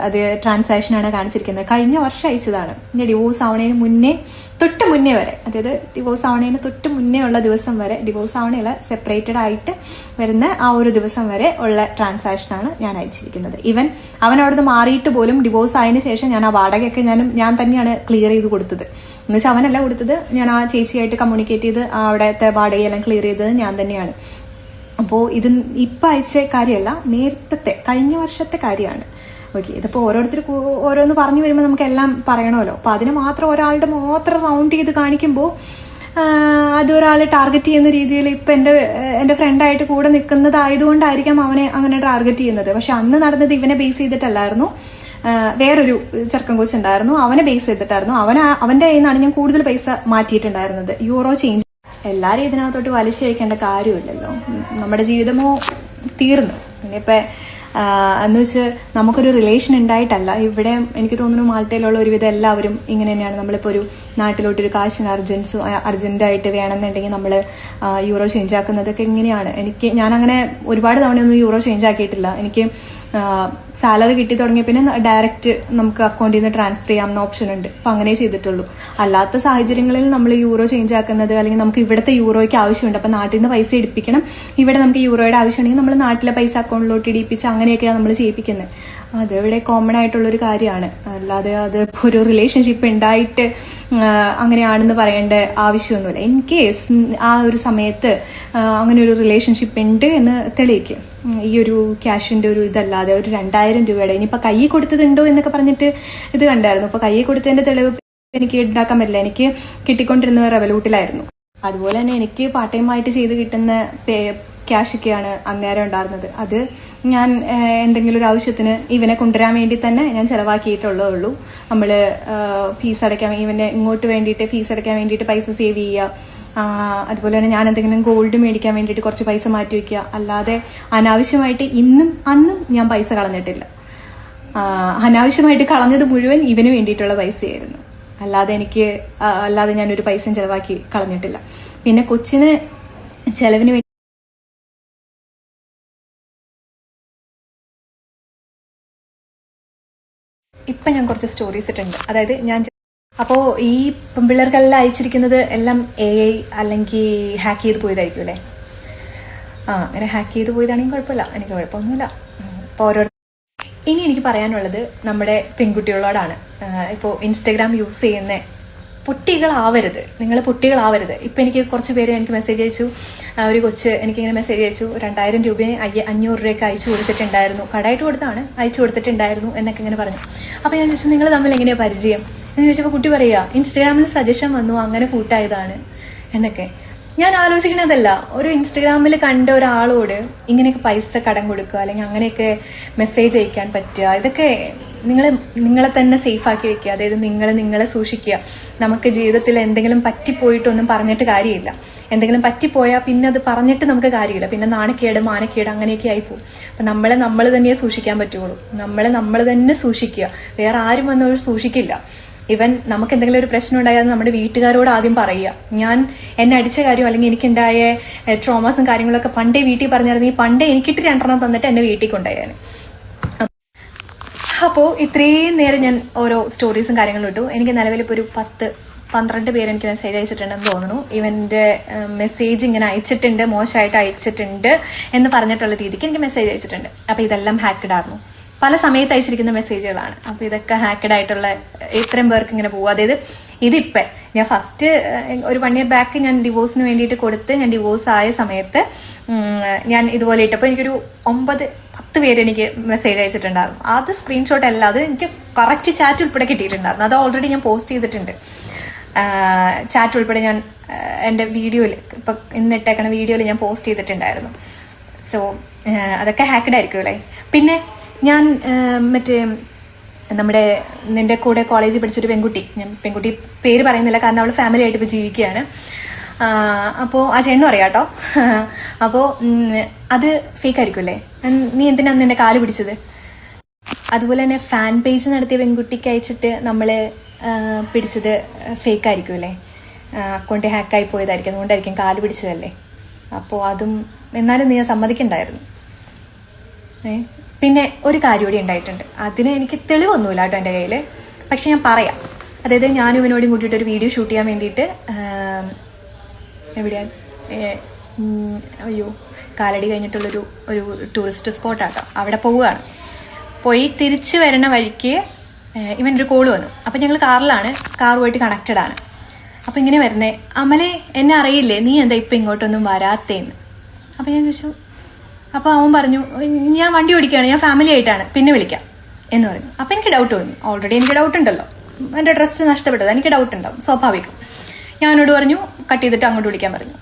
അത് ട്രാൻസാക്ഷനാണ് കാണിച്ചിരിക്കുന്നത്. കഴിഞ്ഞ വർഷം അയച്ചതാണ്. ഞാൻ ഡിവോഴ്സ് ആവണേന് മുന്നേ, തൊട്ട് മുന്നേ വരെ, അതായത് ഡിവോഴ്സ് ആവണേന് തൊട്ട് മുന്നേ ഉള്ള ദിവസം വരെ, ഡിവോഴ്സ് ആവണേല സെപ്പറേറ്റഡ് ആയിട്ട് വരുന്ന ആ ഒരു ദിവസം വരെ ഉള്ള ട്രാൻസാക്ഷനാണ് ഞാൻ അയച്ചിരിക്കുന്നത്. ഈവൻ അവൻ അവിടുന്ന് മാറിയിട്ട് പോലും ഡിവോഴ്സ് ആയതിനു ശേഷം ഞാൻ ആ വാടകയൊക്കെ ഞാൻ തന്നെയാണ് ക്ലിയർ ചെയ്ത് കൊടുത്തത്. എന്നുവെച്ചാൽ അവനല്ല കൊടുത്തത്, ഞാൻ ആ ചേച്ചിയായിട്ട് കമ്മ്യൂണിക്കേറ്റ് ചെയ്ത് അവിടുത്തെ വാടകയെല്ലാം ക്ലിയർ ചെയ്തത് ഞാൻ തന്നെയാണ്. അപ്പോൾ ഇത് ഇപ്പം അയച്ച കാര്യമല്ല, നേരത്തെ കഴിഞ്ഞ വർഷത്തെ കാര്യമാണ്. ഓക്കെ, ഇതിപ്പോൾ ഓരോരുത്തർ ഓരോന്ന് പറഞ്ഞു വരുമ്പോൾ നമുക്ക് എല്ലാം പറയണമല്ലോ. അപ്പോൾ അതിന് മാത്രം ഒരാളുടെ മാത്രം റൗണ്ട് ചെയ്ത് കാണിക്കുമ്പോൾ അതൊരാൾ ടാർഗറ്റ് ചെയ്യുന്ന രീതിയിൽ ഇപ്പം എൻ്റെ ഫ്രണ്ടായിട്ട് കൂടെ നിൽക്കുന്നതായതുകൊണ്ടായിരിക്കാം അവനെ അങ്ങനെ ടാർഗറ്റ് ചെയ്യുന്നത്. പക്ഷെ അന്ന് നടന്നത് ഇവനെ ബേസ് ചെയ്തിട്ടല്ലായിരുന്നു, വേറൊരു ചെറുക്കൻ കൊച്ചുണ്ടായിരുന്നു, അവനെ ബേസ് ചെയ്തിട്ടായിരുന്നു. അവന്റെ കയ്യിൽ നിന്നാണ് ഞാൻ കൂടുതൽ പൈസ മാറ്റിയിട്ടുണ്ടായിരുന്നത്, യൂറോ ചേഞ്ച്. എല്ലാവരും ഇതിനകത്തോട്ട് വലിച്ചഴിക്കേണ്ട കാര്യമില്ലല്ലോ. നമ്മുടെ ജീവിതമോ തീർന്നു. ഇനിയിപ്പോൾ എന്ന് വെച്ച് നമുക്കൊരു റിലേഷൻ ഉണ്ടായിട്ടല്ല. ഇവിടെ എനിക്ക് തോന്നുന്നു മാൾട്ടയിലുള്ള ഒരുവിധം എല്ലാവരും ഇങ്ങനെ തന്നെയാണ്. നമ്മളിപ്പോൾ ഒരു നാട്ടിലോട്ടൊരു കാശിന് അർജന്റായിട്ട് വേണമെന്നുണ്ടെങ്കിൽ നമ്മൾ യൂറോ ചേഞ്ച് ആക്കുന്നതൊക്കെ ഇങ്ങനെയാണ്. ഞാനങ്ങനെ ഒരുപാട് തവണയൊന്നും യൂറോ ചേഞ്ച് ആക്കിയിട്ടില്ല. എനിക്ക് സാലറി കിട്ടി തുടങ്ങിയ പിന്നെ ഡയറക്റ്റ് നമുക്ക് അക്കൗണ്ടിൽ നിന്ന് ട്രാൻസ്ഫർ ചെയ്യാവുന്ന ഓപ്ഷൻ ഉണ്ട്. അപ്പം അങ്ങനെ ചെയ്തിട്ടുള്ളൂ. അല്ലാത്ത സാഹചര്യങ്ങളിൽ നമ്മൾ യൂറോ ചേഞ്ച് ആക്കുന്നത്, അല്ലെങ്കിൽ നമുക്ക് ഇവിടുത്തെ യൂറോയ്ക്ക് ആവശ്യമുണ്ട്, അപ്പം നാട്ടിൽ നിന്ന് പൈസ എടുപ്പിക്കണം, ഇവിടെ നമുക്ക് യൂറോയുടെ ആവശ്യമുണ്ടെങ്കിൽ നമ്മൾ നാട്ടിലെ പൈസ അക്കൗണ്ടിലോട്ട് ഇടിപ്പിച്ച് അങ്ങനെയൊക്കെയാണ് നമ്മൾ ചെയ്യിപ്പിക്കുന്നത്. അത് ഇവിടെ കോമൺ ആയിട്ടുള്ളൊരു കാര്യമാണ്. അല്ലാതെ അത് ഒരു റിലേഷൻഷിപ്പ് ഉണ്ടായിട്ട് അങ്ങനെയാണെന്ന് പറയേണ്ട ആവശ്യമൊന്നുമില്ല. ഇൻ കേസ് ആ ഒരു സമയത്ത് അങ്ങനെ ഒരു റിലേഷൻഷിപ്പ് ഉണ്ട് എന്ന് തെളിയിക്കും. ഈ ഒരു ക്യാഷിന്റെ ഒരു ഇതല്ലാതെ ഒരു 2000 രൂപയുടെ ഇനിയിപ്പോൾ കൈ കൊടുത്തതുണ്ടോ എന്നൊക്കെ പറഞ്ഞിട്ട് ഇത് കണ്ടായിരുന്നു. അപ്പോൾ കൈ കൊടുത്തതിന്റെ തെളിവ് എനിക്ക് ഉണ്ടാക്കാൻ പറ്റില്ല. എനിക്ക് കിട്ടിക്കൊണ്ടിരുന്നത് റെവലൂട്ടിലായിരുന്നു. അതുപോലെ തന്നെ എനിക്ക് പാർട്ട് ടൈം ആയിട്ട് ചെയ്ത് കിട്ടുന്ന ക്യാഷൊക്കെയാണ് അന്നേരം ഉണ്ടായിരുന്നത്. അത് ഞാൻ എന്തെങ്കിലും ഒരു ആവശ്യത്തിന് ഇവനെ കൊണ്ടുവരാൻ വേണ്ടി തന്നെ ഞാൻ ചിലവാക്കിയിട്ടുള്ളൂ. നമ്മൾ ഫീസ് അടയ്ക്കാൻ, ഇവനെ ഇങ്ങോട്ട് വേണ്ടിയിട്ട് ഫീസ് അടയ്ക്കാൻ വേണ്ടിയിട്ട് പൈസ സേവ് ചെയ്യുക. അതുപോലെ തന്നെ ഞാൻ എന്തെങ്കിലും ഗോൾഡ് മേടിക്കാൻ വേണ്ടിയിട്ട് കുറച്ച് പൈസ മാറ്റി വയ്ക്കുക. അല്ലാതെ അനാവശ്യമായിട്ട് അന്നും ഞാൻ പൈസ കളഞ്ഞിട്ടില്ല. അനാവശ്യമായിട്ട് കളഞ്ഞത് മുഴുവൻ ഇവന് വേണ്ടിയിട്ടുള്ള പൈസയായിരുന്നു. അല്ലാതെ ഞാനൊരു പൈസയും ചിലവാക്കി കളഞ്ഞിട്ടില്ല. പിന്നെ കൊച്ചിന് ചെലവിന് വേണ്ടി ഇപ്പം ഞാൻ കുറച്ച് സ്റ്റോറീസ് ഇട്ടുണ്ട്. അതായത് അപ്പോൾ ഈ പെൺപിള്ളേർക്കെല്ലാം അയച്ചിരിക്കുന്നത് എല്ലാം AI അല്ലെങ്കിൽ ഹാക്ക് ചെയ്ത് പോയതായിരിക്കും അല്ലേ? അങ്ങനെ ഹാക്ക് ചെയ്ത് പോയതാണെങ്കിൽ കുഴപ്പമില്ല, എനിക്ക് കുഴപ്പമൊന്നുമില്ല. അപ്പോൾ ഇനി എനിക്ക് പറയാനുള്ളത് നമ്മുടെ പെൺകുട്ടികളോടാണ്. ഇപ്പോൾ ഇൻസ്റ്റഗ്രാം യൂസ് ചെയ്യുന്ന പൊട്ടികളാവരുത്, നിങ്ങൾ പൊട്ടികളാവരുത്. ഇപ്പം എനിക്ക് കുറച്ച് പേര് എനിക്ക് മെസ്സേജ് അയച്ചു. ഒരു കൊച്ച് എനിക്കിങ്ങനെ മെസ്സേജ് അയച്ചു, 2000 രൂപയെ 500 രൂപയൊക്കെ അയച്ചു കൊടുത്തിട്ടുണ്ടായിരുന്നു, കടമായിട്ട് കൊടുത്താണ്, അയച്ചു കൊടുത്തിട്ടുണ്ടായിരുന്നു എന്നൊക്കെ ഇങ്ങനെ പറഞ്ഞു. അപ്പോൾ ഞാൻ ചോദിച്ചു, നിങ്ങൾ തമ്മിൽ എങ്ങനെയാണ് പരിചയം എന്ന് ചോദിച്ചപ്പോൾ കുട്ടി പറയുക, ഇൻസ്റ്റഗ്രാമിൽ സജഷൻ വന്നു, അങ്ങനെ കൂട്ടായതാണ് എന്നൊക്കെ. ഞാൻ ആലോചിക്കണതല്ല, ഒരു ഇൻസ്റ്റഗ്രാമിൽ കണ്ട ഒരാളോട് ഇങ്ങനെയൊക്കെ പൈസ കടം കൊടുക്കുക, അല്ലെങ്കിൽ അങ്ങനെയൊക്കെ മെസ്സേജ് അയക്കാൻ പറ്റുക, ഇതൊക്കെ നിങ്ങളെ തന്നെ സേഫാക്കി വെക്കുക. അതായത് നിങ്ങളെ സൂക്ഷിക്കുക. നമുക്ക് ജീവിതത്തിൽ എന്തെങ്കിലും പറ്റിപ്പോയിട്ടൊന്നും പറഞ്ഞിട്ട് കാര്യമില്ല. എന്തെങ്കിലും പറ്റിപ്പോയാൽ പിന്നെ അത് പറഞ്ഞിട്ട് നമുക്ക് കാര്യമില്ല. പിന്നെ നാണക്കേട് മാനക്കേട് അങ്ങനെയൊക്കെ ആയിപ്പോവും. അപ്പം നമ്മൾ തന്നെ സൂക്ഷിക്കാൻ പറ്റുള്ളൂ. നമ്മൾ തന്നെ സൂക്ഷിക്കുക. വേറെ ആരും വന്നവർ സൂക്ഷിക്കില്ല. ഇവൻ നമുക്ക് എന്തെങ്കിലും ഒരു പ്രശ്നം ഉണ്ടായാൽ നമ്മുടെ വീട്ടുകാരോട് ആദ്യം പറയുക. ഞാൻ എന്നെ അടിച്ച കാര്യം അല്ലെങ്കിൽ എനിക്കുണ്ടായ ട്രോമാസും കാര്യങ്ങളൊക്കെ പണ്ടേ വീട്ടിൽ പറഞ്ഞിരുന്നെങ്കിൽ പണ്ടേ എനിക്കിട്ട് 2 തന്നിട്ട് എന്നെ വീട്ടിൽ കൊണ്ടുപോയാൽ. അപ്പോൾ ഇത്രയും നേരം ഞാൻ ഓരോ സ്റ്റോറീസും കാര്യങ്ങളും ഇട്ടു. എനിക്ക് നിലവിൽ ഇപ്പോൾ ഒരു 10-12 പേര് എനിക്ക് മെസ്സേജ് അയച്ചിട്ടുണ്ടെന്ന് തോന്നുന്നു. ഇവൻ്റെ മെസ്സേജ് ഇങ്ങനെ അയച്ചിട്ടുണ്ട്, മോശമായിട്ട് അയച്ചിട്ടുണ്ട് എന്ന് പറഞ്ഞിട്ടുള്ള രീതിക്ക് എനിക്ക് മെസ്സേജ് അയച്ചിട്ടുണ്ട്. അപ്പോൾ ഇതെല്ലാം ഹാക്ക്ഡ് ആയിരുന്നു. പല സമയത്ത് അയച്ചിരിക്കുന്ന മെസ്സേജുകളാണ്. അപ്പോൾ ഇതൊക്കെ ഹാക്ക്ഡ് ആയിട്ടുള്ള ഇത്രയും പേർക്ക് ഇങ്ങനെ പോകും. അതായത് ഇതിപ്പോൾ ഞാൻ ഫസ്റ്റ് ഒരു 1 year ബാക്ക് ഞാൻ ഡിവോഴ്സിന് വേണ്ടിയിട്ട് കൊടുത്ത് ഞാൻ ഡിവോഴ്സ് ആയ സമയത്ത് ഞാൻ ഇതുപോലെ ഇട്ടപ്പോൾ എനിക്കൊരു 9-10 പേര് എനിക്ക് മെസ്സേജ് അയച്ചിട്ടുണ്ടായിരുന്നു. അത് സ്ക്രീൻഷോട്ട് അല്ല, അത് എനിക്ക് കറക്റ്റ് ചാറ്റ് ഉൾപ്പെടെ കിട്ടിയിട്ടുണ്ടായിരുന്നു. അത് ഓൾറെഡി ഞാൻ പോസ്റ്റ് ചെയ്തിട്ടുണ്ട്. ചാറ്റ് ഉൾപ്പെടെ ഞാൻ എൻ്റെ വീഡിയോയിൽ ഇപ്പം ഇന്നിട്ടേക്കണ വീഡിയോയിൽ ഞാൻ പോസ്റ്റ് ചെയ്തിട്ടുണ്ടായിരുന്നു. സോ അതൊക്കെ ഹാക്കഡ് ആയിരിക്കും അല്ലേ. പിന്നെ ഞാൻ മറ്റേ നമ്മുടെ നിന്റെ കൂടെ കോളേജിൽ പഠിച്ചൊരു പെൺകുട്ടി, ഞാൻ പെൺകുട്ടി പേര് പറയുന്നില്ല കാരണം അവൾ ഫാമിലി ആയിട്ട് ഇപ്പോൾ ജീവിക്കുകയാണ്. അപ്പോൾ ആ ചേട്ടനും അറിയാം കേട്ടോ. അപ്പോൾ അത് ഫേക്ക് ആയിരിക്കും അല്ലേ. നീ എന്തിനാണ് നിന്റെ കാല് പിടിച്ചത്? അതുപോലെ തന്നെ ഫാൻ പേജ് നടത്തിയ പെൺകുട്ടിക്ക് അയച്ചിട്ട് നമ്മൾ പിടിച്ചത് ഫേക്ക് ആയിരിക്കും അല്ലേ. അക്കൗണ്ട് ഹാക്കായി പോയതായിരിക്കും, അതുകൊണ്ടായിരിക്കും കാല് പിടിച്ചതല്ലേ. അപ്പോൾ അതും എന്നാലും നീ സമ്മതിക്കണ്ടായിരുന്നു. പിന്നെ ഒരു കാര്യം കൂടി ഉണ്ടായിട്ടുണ്ട്. അതിന് എനിക്ക് തെളിവൊന്നുമില്ല കേട്ടോ എൻ്റെ കയ്യിൽ, പക്ഷെ ഞാൻ പറയാം. അതായത് ഞാനും ഇവനോടും കൂട്ടിയിട്ട് ഒരു വീഡിയോ ഷൂട്ട് ചെയ്യാൻ വേണ്ടിയിട്ട് എവിടെയാണ് അയ്യോ കാലടി കഴിഞ്ഞിട്ടുള്ളൊരു ടൂറിസ്റ്റ് സ്പോട്ടാട്ടോ, അവിടെ പോവുകയാണ്. പോയി തിരിച്ച് വരണ വഴിക്ക് ഇവനൊരു കോള് വന്നു. അപ്പം ഞങ്ങൾ കാറിലാണ്, കാറുമായിട്ട് കണക്റ്റഡ് ആണ്. അപ്പം ഇങ്ങനെ വരുന്നേ, അമലെ എന്നെ അറിയില്ലേ, നീ എന്താ ഇപ്പം ഇങ്ങോട്ടൊന്നും വരാത്തേന്ന്. അപ്പം ഞാൻ ചോദിച്ചു. അപ്പോൾ അവൻ പറഞ്ഞു, ഞാൻ വണ്ടി ഓടിക്കുകയാണ്, ഞാൻ ഫാമിലി ആയിട്ടാണ്, പിന്നെ വിളിക്കാം എന്ന് പറഞ്ഞു. അപ്പം എനിക്ക് ഡൗട്ട് തോന്നി. ഓൾറെഡി എനിക്ക് ഡൗട്ട് ഉണ്ടല്ലോ, എൻ്റെ ട്രസ്റ്റ് നഷ്ടപ്പെട്ടത്, എനിക്ക് ഡൗട്ട് ഉണ്ടാവും, സ്വാഭാവികം. ഞാനോട് പറഞ്ഞു കട്ട് ചെയ്തിട്ട് അങ്ങോട്ട് വിളിക്കാൻ പറഞ്ഞു.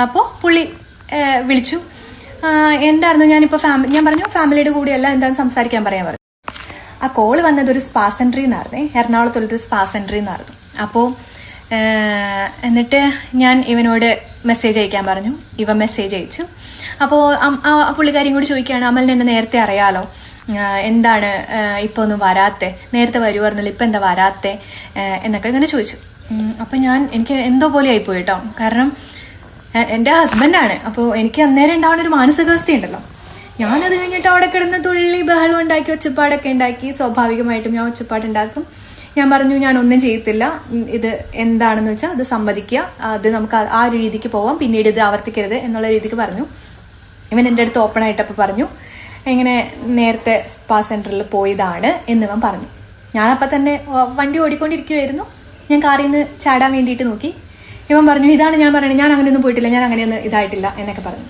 അപ്പോൾ പുള്ളി വിളിച്ചു. എന്തായിരുന്നു ഞാനിപ്പോൾ ഞാൻ പറഞ്ഞു ഫാമിലിയുടെ കൂടെയല്ല, എന്താണെന്ന് സംസാരിക്കാൻ പറയാൻ പറഞ്ഞു. ആ കോള് വന്നത് ഒരു സ്പാ സെൻറ്ററിൽ നിന്നായിരുന്നേ, എറണാകുളത്തുള്ളൊരു സ്പാ സെൻറ്ററിൽ നിന്നായിരുന്നു. അപ്പോൾ എന്നിട്ട് ഞാൻ ഇവനോട് മെസ്സേജ് അയക്കാൻ പറഞ്ഞു. ഇവൻ മെസ്സേജ് അയച്ചു. അപ്പോൾ ആ പുള്ളിക്കാരിയും കൂടി ചോദിക്കുകയാണ്, അമലിനെ എന്നെ നേരത്തെ അറിയാലോ, എന്താണ് ഇപ്പോൾ ഒന്നും വരാത്തെ, നേരത്തെ വരുമായിരുന്നല്ലോ, ഇപ്പം എന്താ വരാത്തെ എന്നൊക്കെ ഇങ്ങനെ ചോദിച്ചു. അപ്പം എനിക്ക് എന്തോ പോലെ ആയിപ്പോയി കേട്ടോ. കാരണം എൻ്റെ ഹസ്ബൻഡാണ്. അപ്പോൾ എനിക്ക് അന്നേരം ഉണ്ടാവുന്ന ഒരു മാനസികാവസ്ഥ ഉണ്ടല്ലോ. ഞാനത് കഴിഞ്ഞിട്ട് അവിടെ കിടന്ന് തുള്ളി ബഹളം ഉണ്ടാക്കി ഒച്ചപ്പാടൊക്കെ ഉണ്ടാക്കി. സ്വാഭാവികമായിട്ടും ഞാൻ ഒച്ചപ്പാടുണ്ടാക്കും. ഞാൻ പറഞ്ഞു ഞാനൊന്നും ചെയ്യത്തില്ല, ഇത് എന്താണെന്ന് വെച്ചാൽ അത് സമ്മതിക്കുക, അത് നമുക്ക് ആ ഒരു രീതിക്ക് പോവാം, പിന്നീട് ഇത് ആവർത്തിക്കരുത് എന്നുള്ള രീതിക്ക് പറഞ്ഞു. ഇവൻ എൻ്റെ അടുത്ത് ഓപ്പൺ ആയിട്ടപ്പോൾ പറഞ്ഞു, ഇങ്ങനെ നേരത്തെ സ്പാ സെൻറ്ററിൽ പോയതാണ് എന്നിവൻ പറഞ്ഞു. ഞാനപ്പം തന്നെ വണ്ടി ഓടിക്കൊണ്ടിരിക്കുമായിരുന്നു. ഞാൻ കാറിൽ നിന്ന് ചാടാൻ വേണ്ടിയിട്ട് നോക്കി. ഇവൻ പറഞ്ഞു, ഇതാണ് ഞാൻ പറയുന്നത്, ഞാൻ അങ്ങനെയൊന്നും പോയിട്ടില്ല, ഞാൻ അങ്ങനെയൊന്നും ഇതായിട്ടില്ല എന്നൊക്കെ പറഞ്ഞു.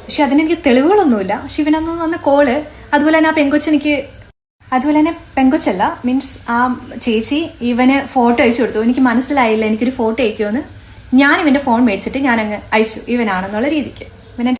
പക്ഷെ അതിനെനിക്ക് തെളിവുകളൊന്നുമില്ല. പക്ഷെ ഇവനൊന്നും വന്ന കോള്, അതുപോലെ തന്നെ ആ പെങ്കൊച്ചെനിക്ക്, അതുപോലെ തന്നെ പെങ്കൊച്ചല്ല, മീൻസ് ആ ചേച്ചി ഇവന് ഫോട്ടോ അയച്ചു കൊടുത്തു. എനിക്ക് മനസ്സിലായില്ല എനിക്കൊരു ഫോട്ടോ അയക്കുമെന്ന്. ഞാൻ ഇവന്റെ ഫോൺ മേടിച്ചിട്ട് ഞാൻ അങ്ങ് അയച്ചു, ഇവനാണെന്നുള്ള രീതിക്ക്. ഞാൻ